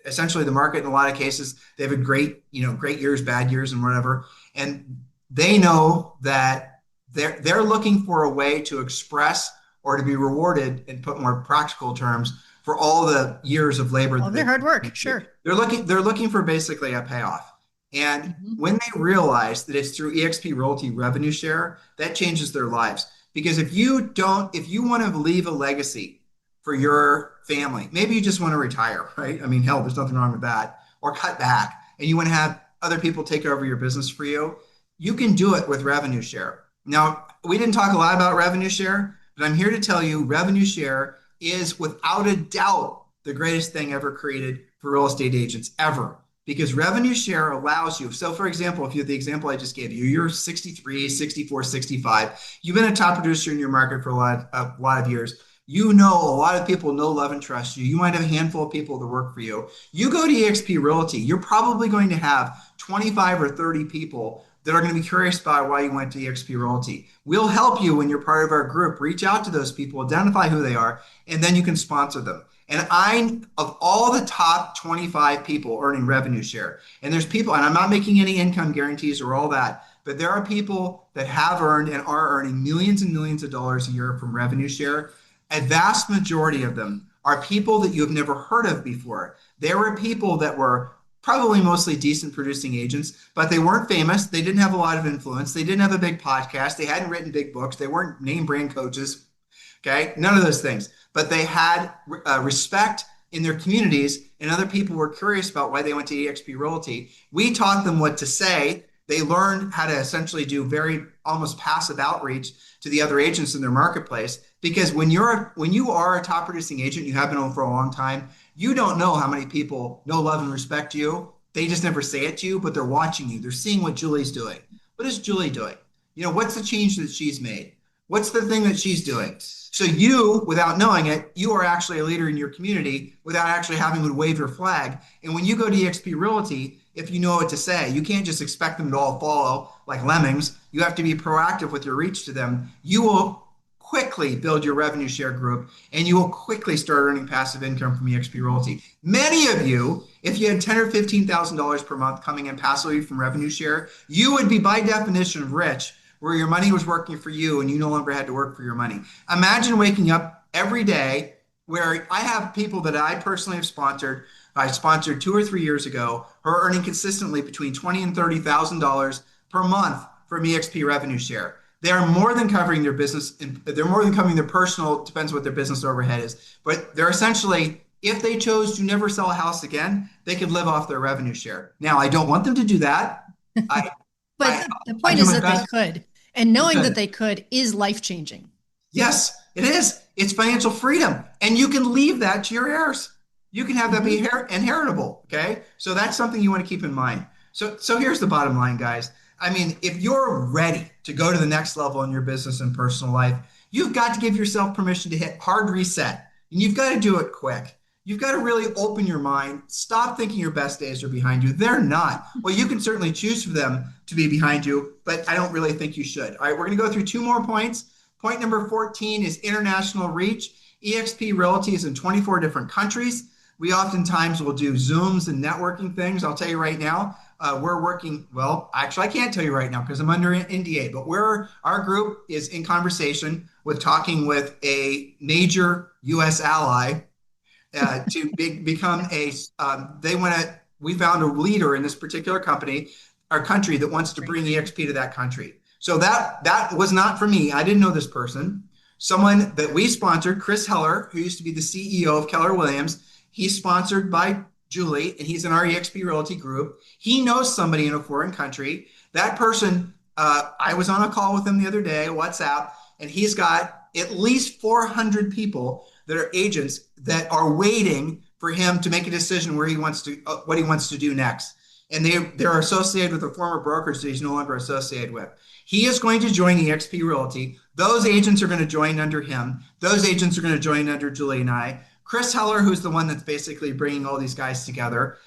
Speaker 1: essentially the market in a lot of cases, they have a great years, bad years, and whatever. And they know that they're looking for a way to express or to be rewarded and put more practical terms for all the years of labor
Speaker 2: All
Speaker 1: that
Speaker 2: their hard work, sure.
Speaker 1: they're looking for basically a payoff. And
Speaker 2: Mm-hmm.
Speaker 1: when they realize that it's through EXP Realty revenue share, that changes their lives. Because if you want to leave a legacy for your family, maybe you just want to retire, right? I mean, hell, there's nothing wrong with that, or cut back, and you want to have other people take over your business for you, you can do it with revenue share. Now, we didn't talk a lot about revenue share, but I'm here to tell you revenue share is without a doubt the greatest thing ever created for real estate agents ever. Because revenue share allows you. So, for example, if you the example I just gave you, you're 63, 64, 65. You've been a top producer in your market for a lot of years. You know a lot of people know, love, and trust you. You might have a handful of people that work for you. You go to eXp Realty, you're probably going to have 25 or 30 people that are going to be curious about why you went to eXp Realty. We'll help you when you're part of our group. Reach out to those people, identify who they are, and then you can sponsor them. And of all the top 25 people earning revenue share, and there's people, and I'm not making any income guarantees or all that, but there are people that have earned and are earning millions and millions of dollars a year from revenue share. A vast majority of them are people that you have never heard of before. There were people that were probably mostly decent producing agents, but they weren't famous. They didn't have a lot of influence. They didn't have a big podcast. They hadn't written big books. They weren't name brand coaches. Okay, none of those things. But they had respect in their communities, and other people were curious about why they went to eXp Realty. We taught them what to say. They learned how to essentially do very almost passive outreach to the other agents in their marketplace. Because when you are a top producing agent, you have been on for a long time, you don't know how many people know, love, and respect you. They just never say it to you, but they're watching you. They're seeing what Julie's doing. What is Julie doing? What's the change that she's made? What's the thing that she's doing? So you, without knowing it, you are actually a leader in your community without actually having to wave your flag. And when you go to eXp Realty, if you know what to say, you can't just expect them to all follow like lemmings. You have to be proactive with your reach to them. You will quickly build your revenue share group, and you will quickly start earning passive income from eXp Realty. Many of you, if you had $10,000 or $15,000 per month coming in passively from revenue share, you would be by definition rich, where your money was working for you and you no longer had to work for your money. Imagine waking up every day where I have people that I personally have sponsored. I sponsored 2 or 3 years ago who are earning consistently between $20,000 and $30,000 per month from eXp revenue share. They are more than covering their business, they're more than covering their personal, depends what their business overhead is, but they're essentially, if they chose to never sell a house again, they could live off their revenue share. Now, I don't want them to do that. I,
Speaker 2: But
Speaker 1: I,
Speaker 2: the
Speaker 1: I
Speaker 2: point
Speaker 1: do
Speaker 2: is
Speaker 1: my
Speaker 2: that they
Speaker 1: best.
Speaker 2: could. And
Speaker 1: They
Speaker 2: knowing that
Speaker 1: could.
Speaker 2: they could is life changing.
Speaker 1: Yes, it is. It's financial freedom. And you can leave that to your heirs. You can have that be
Speaker 2: Mm-hmm.
Speaker 1: inheritable. Okay. So that's something you want to keep in mind. So here's the bottom line, guys. I mean, if you're ready to go to the next level in your business and personal life, you've got to give yourself permission to hit hard reset. And you've got to do it quick. You've got to really open your mind. Stop thinking your best days are behind you. They're not. Well, you can certainly choose for them to be behind you, but I don't really think you should. All right, we're going to go through two more points. Point number 14 is international reach. eXp Realty is in 24 different countries. We oftentimes will do Zooms and networking things. I'll tell you right now, we're working, well, actually, I can't tell you right now because I'm under NDA, but our group is in conversation with talking with a major U.S. ally become we found a leader in this particular company, our country, that wants to bring EXP to that country. So that was not for me. I didn't know this person. Someone that we sponsored, Chris Heller, who used to be the CEO of Keller Williams, he's sponsored by Julie, and he's in our EXP Realty group. He knows somebody in a foreign country. That person, I was on a call with him the other day, WhatsApp, and he's got at least 400 people that are agents that are waiting for him to make a decision where he wants to, what he wants to do next. And they're associated with a former brokerage that he's no longer associated with. He is going to join EXP Realty. Those agents are going to join under him. Those agents are going to join under Julie and I. Chris Heller, who's the one that's basically bringing all these guys together,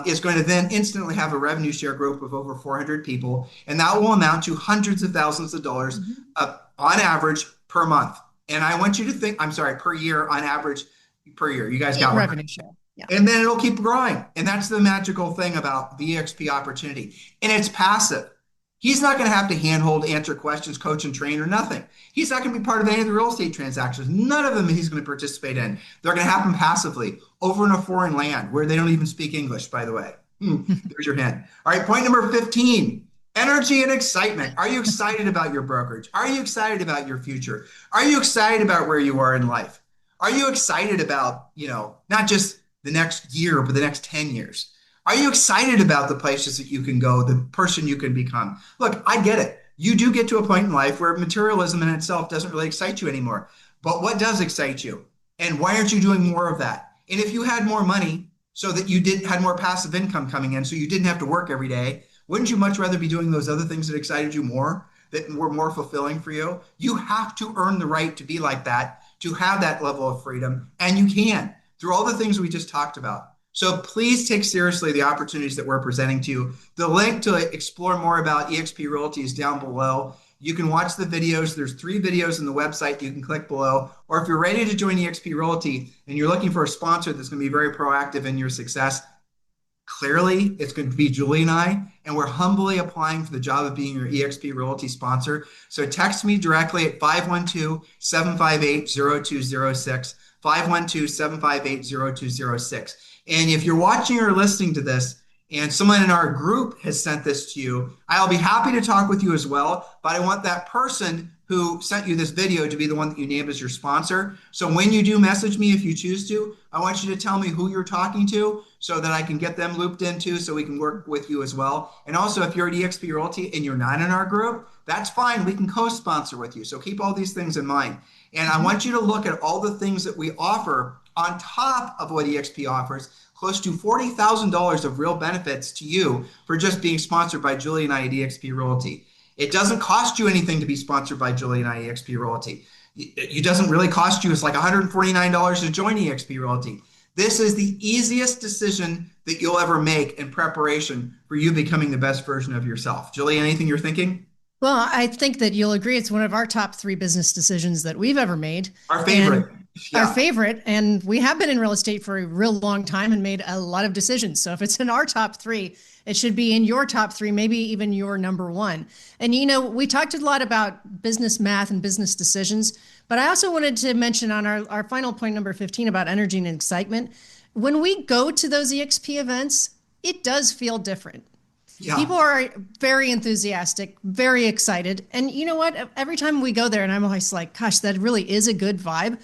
Speaker 1: is going to then instantly have a revenue share group of over 400 people. And that will amount to hundreds of thousands of dollars on average per month. And I want you to think, I'm sorry, per year on average per year. You guys got
Speaker 2: revenue share. Yeah.
Speaker 1: And then it'll keep growing. And that's the magical thing about the EXP opportunity. And it's passive. He's not going to have to handhold, answer questions, coach and train, or nothing. He's not going to be part of any of the real estate transactions. None of them he's going to participate in. They're going to happen passively over in a foreign land where they don't even speak English, by the way. There's your hint. All right, point number 15, energy and excitement. Are you excited about your brokerage? Are you excited about your future? Are you excited about where you are in life? Are you excited about, not just the next year, but the next 10 years? Are you excited about the places that you can go, the person you can become? Look, I get it. You do get to a point in life where materialism in itself doesn't really excite you anymore. But what does excite you? And why aren't you doing more of that? And if you had more money so that you had more passive income coming in, so you didn't have to work every day, wouldn't you much rather be doing those other things that excited you more, that were more fulfilling for you? You have to earn the right to be like that, to have that level of freedom. And you can through all the things we just talked about. So please take seriously the opportunities that we're presenting to you. The link to explore more about EXP Realty is down below. You can watch the videos. There's 3 videos on the website you can click below. Or if you're ready to join EXP Realty and you're looking for a sponsor that's going to be very proactive in your success, clearly it's going to be Julie and I, and we're humbly applying for the job of being your EXP Realty sponsor. So text me directly at 512-758-0206, 512-758-0206. And if you're watching or listening to this and someone in our group has sent this to you, I'll be happy to talk with you as well. But I want that person who sent you this video to be the one that you name as your sponsor. So when you do message me, if you choose to, I want you to tell me who you're talking to so that I can get them looped into so we can work with you as well. And also, if you're at EXP Realty and you're not in our group, that's fine. We can co-sponsor with you. So keep all these things in mind. And I want you to look at all the things that we offer on top of what EXP offers, close to $40,000 of real benefits to you for just being sponsored by Julie and I at EXP Realty. It doesn't cost you anything to be sponsored by Julie and I at EXP Realty. It doesn't really cost you. It's like $149 to join EXP Realty. This is the easiest decision that you'll ever make in preparation for you becoming the best version of yourself. Julie, anything you're thinking?
Speaker 2: Well, I think that you'll agree it's one of our top 3 business decisions that we've ever made.
Speaker 1: Our favorite.
Speaker 2: Our favorite. And we have been in real estate for a real long time and made a lot of decisions. So if it's in our top 3, it should be in your top 3, maybe even your number 1. And, we talked a lot about business math and business decisions, but I also wanted to mention on our final point, number 15, about energy and excitement. When we go to those EXP events, it does feel different. Yeah. People are very enthusiastic, very excited. And you know what? Every time we go there, and I'm always like, gosh, that really is a good vibe.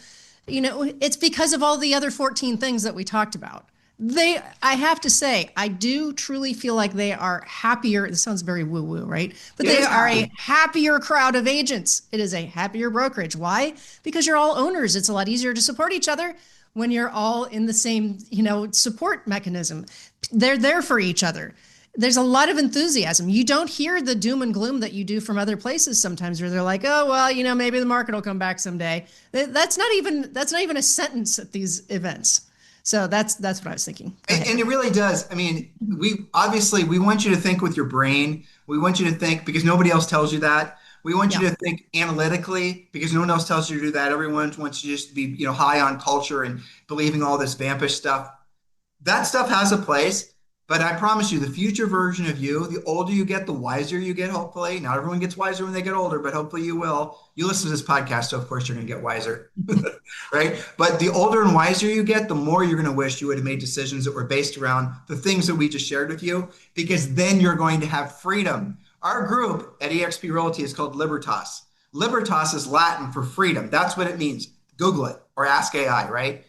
Speaker 2: It's because of all the other 14 things that we talked about. I have to say, I do truly feel like they are happier. This sounds very woo-woo, right? But they are a happier crowd of agents. It is a happier brokerage. Why? Because you're all owners. It's a lot easier to support each other when you're all in the same, support mechanism. They're there for each other. There's a lot of enthusiasm. You don't hear the doom and gloom that you do from other places sometimes where they're like, oh, well, maybe the market will come back someday. That's not even a sentence at these events. So that's what I was thinking.
Speaker 1: And it really does. I mean, we want you to think with your brain. We want you to think because nobody else tells you that. We want you to think analytically because no one else tells you to do that. Everyone wants you just to be, high on culture and believing all this vampish stuff. That stuff has a place. But I promise you, the future version of you, the older you get, the wiser you get, hopefully. Not everyone gets wiser when they get older, but hopefully you will. You listen to this podcast, so of course you're going to get wiser, right? But the older and wiser you get, the more you're going to wish you would have made decisions that were based around the things that we just shared with you, because then you're going to have freedom. Our group at eXp Realty is called Libertas. Libertas is Latin for freedom. That's what it means. Google it or ask AI, right?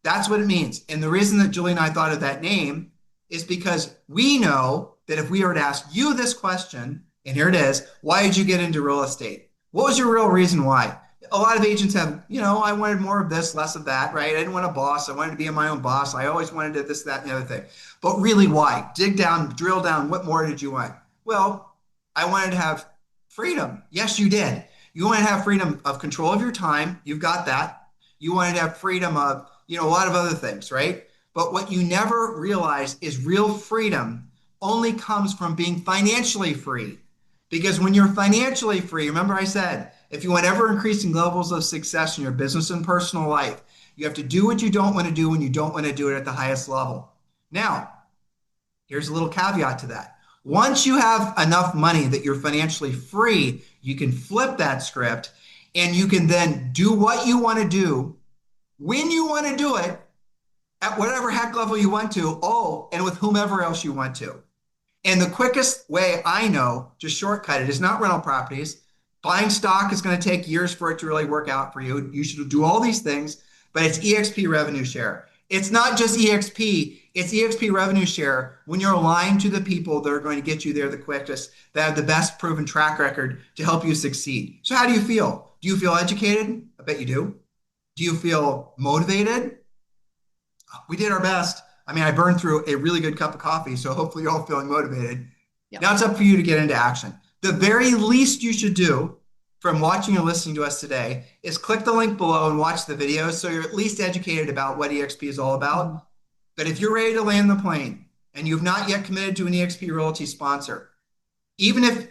Speaker 1: That's what it means. And the reason that Julie and I thought of that name is because we know that if we were to ask you this question, and here it is, why did you get into real estate? What was your real reason why? A lot of agents have, I wanted more of this, less of that, right? I didn't want a boss. I wanted to be my own boss. I always wanted to this, that, and the other thing. But really, why? Dig down, drill down. What more did you want? Well, I wanted to have freedom. Yes, you did. You want to have freedom of control of your time. You've got that. You wanted to have freedom of, a lot of other things, right? But what you never realize is real freedom only comes from being financially free. Because when you're financially free, remember I said, if you want ever increasing levels of success in your business and personal life, you have to do what you don't want to do when you don't want to do it at the highest level. Now, here's a little caveat to that. Once you have enough money that you're financially free, you can flip that script and you can then do what you want to do when you want to do it at whatever heck level you want to, and with whomever else you want to. And the quickest way I know to shortcut it is not rental properties. Buying stock is going to take years for it to really work out for you. You should do all these things, but it's EXP revenue share. It's not just EXP, it's EXP revenue share when you're aligned to the people that are going to get you there the quickest, that have the best proven track record to help you succeed. So how do you feel? Do you feel educated? I bet you do. Do you feel motivated? We did our best. I mean, I burned through a really good cup of coffee, so hopefully you're all feeling motivated. Yep. Now it's up for you to get into action. The very least you should do from watching or listening to us today is click the link below and watch the videos so you're at least educated about what EXP is all about. Mm-hmm. But if you're ready to land the plane and you've not yet committed to an EXP Realty sponsor, even if,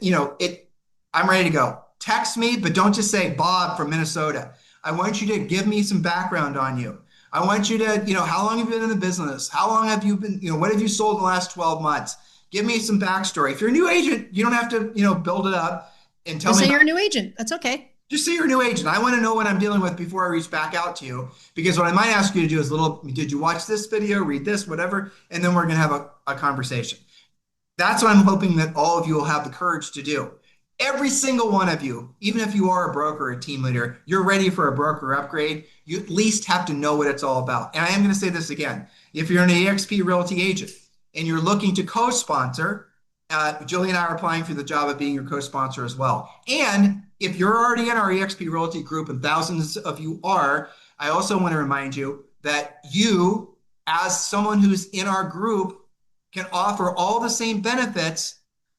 Speaker 1: I'm ready to go. Text me, but don't just say Bob from Minnesota. I want you to give me some background on you. I want you to, how long have you been in the business? How long have you been, what have you sold in the last 12 months? Give me some backstory. If you're a new agent, you don't have to, build it up and tell me.
Speaker 2: Just say you're a new agent. That's okay.
Speaker 1: Just say you're a new agent. I want to know what I'm dealing with before I reach back out to you. Because what I might ask you to do is did you watch this video, read this, whatever? And then we're going to have a conversation. That's what I'm hoping that all of you will have the courage to do. Every single one of you, even if you are a broker or a team leader, you're ready for a broker upgrade. You at least have to know what it's all about. And I am going to say this again. If you're an eXp Realty agent and you're looking to co-sponsor, Julie and I are applying for the job of being your co-sponsor as well. And if you're already in our eXp Realty group, and thousands of you are, I also want to remind you that you, as someone who's in our group, can offer all the same benefits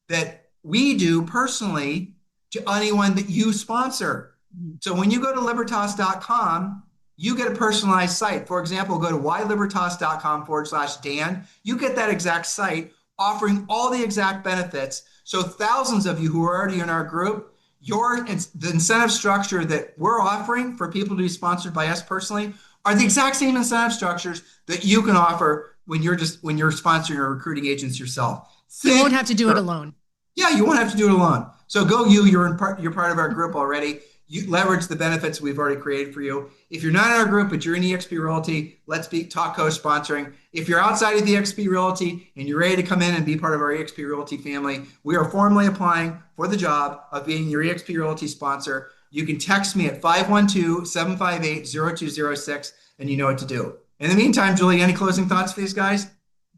Speaker 1: that we do personally to anyone that you sponsor. So when you go to libertas.com, you get a personalized site. For example, go to whylibertas.com/Dan. You get that exact site offering all the exact benefits. So thousands of you who are already in our group, the incentive structure that we're offering for people to be sponsored by us personally are the exact same incentive structures that you can offer when you're sponsoring or recruiting agents yourself.
Speaker 2: You won't have to do it alone.
Speaker 1: Yeah, you won't have to do it alone. So you're part of our group already. You leverage the benefits we've already created for you. If you're not in our group, but you're in eXp Realty, let's talk co-sponsoring. If you're outside of the eXp Realty and you're ready to come in and be part of our eXp Realty family, we are formally applying for the job of being your eXp Realty sponsor. You can text me at 512-758-0206 and you know what to do. In the meantime, Julie, any closing thoughts for these guys?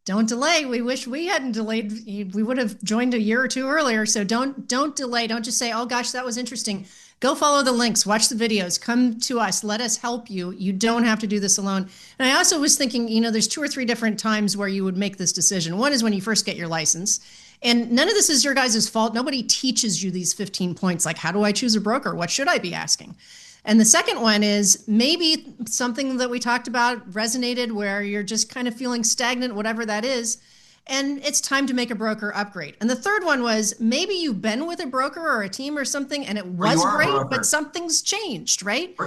Speaker 2: Don't delay. We wish we hadn't delayed. We would have joined a year or two earlier. So don't delay. Don't just say, oh gosh, that was interesting. Go follow the links, watch the videos, come to us, let us help you. You don't have to do this alone. And I also was thinking, there's 2 or 3 different times where you would make this decision. One is when you first get your license. And none of this is your guys' fault. Nobody teaches you these 15 points. Like, how do I choose a broker? What should I be asking? And the second one is maybe something that we talked about resonated where you're just kind of feeling stagnant, whatever that is, and it's time to make a broker upgrade. And the third one was maybe you've been with a broker or a team or something and it was great, but something's changed, right?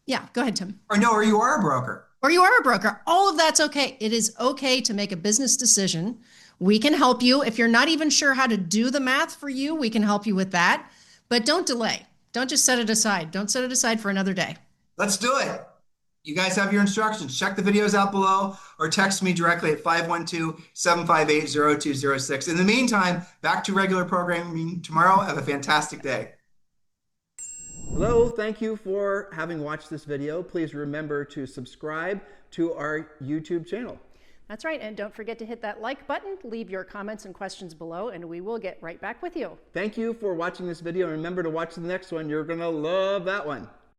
Speaker 2: Yeah, go ahead, Tim.
Speaker 1: Or you are a broker.
Speaker 2: Or you are a broker. All of that's okay. It is okay to make a business decision. We can help you. If you're not even sure how to do the math for you, we can help you with that, but don't delay. Don't just set it aside. Don't set it aside for another day.
Speaker 1: Let's do it. You guys have your instructions. Check the videos out below or text me directly at 512-758-0206. In the meantime, back to regular programming tomorrow. Have a fantastic day. Hello, thank you for having watched this video. Please remember to subscribe to our YouTube channel.
Speaker 2: That's right, and don't forget to hit that like button, leave your comments and questions below, and we will get right back with you.
Speaker 1: Thank you for watching this video, and remember to watch the next one. You're going to love that one.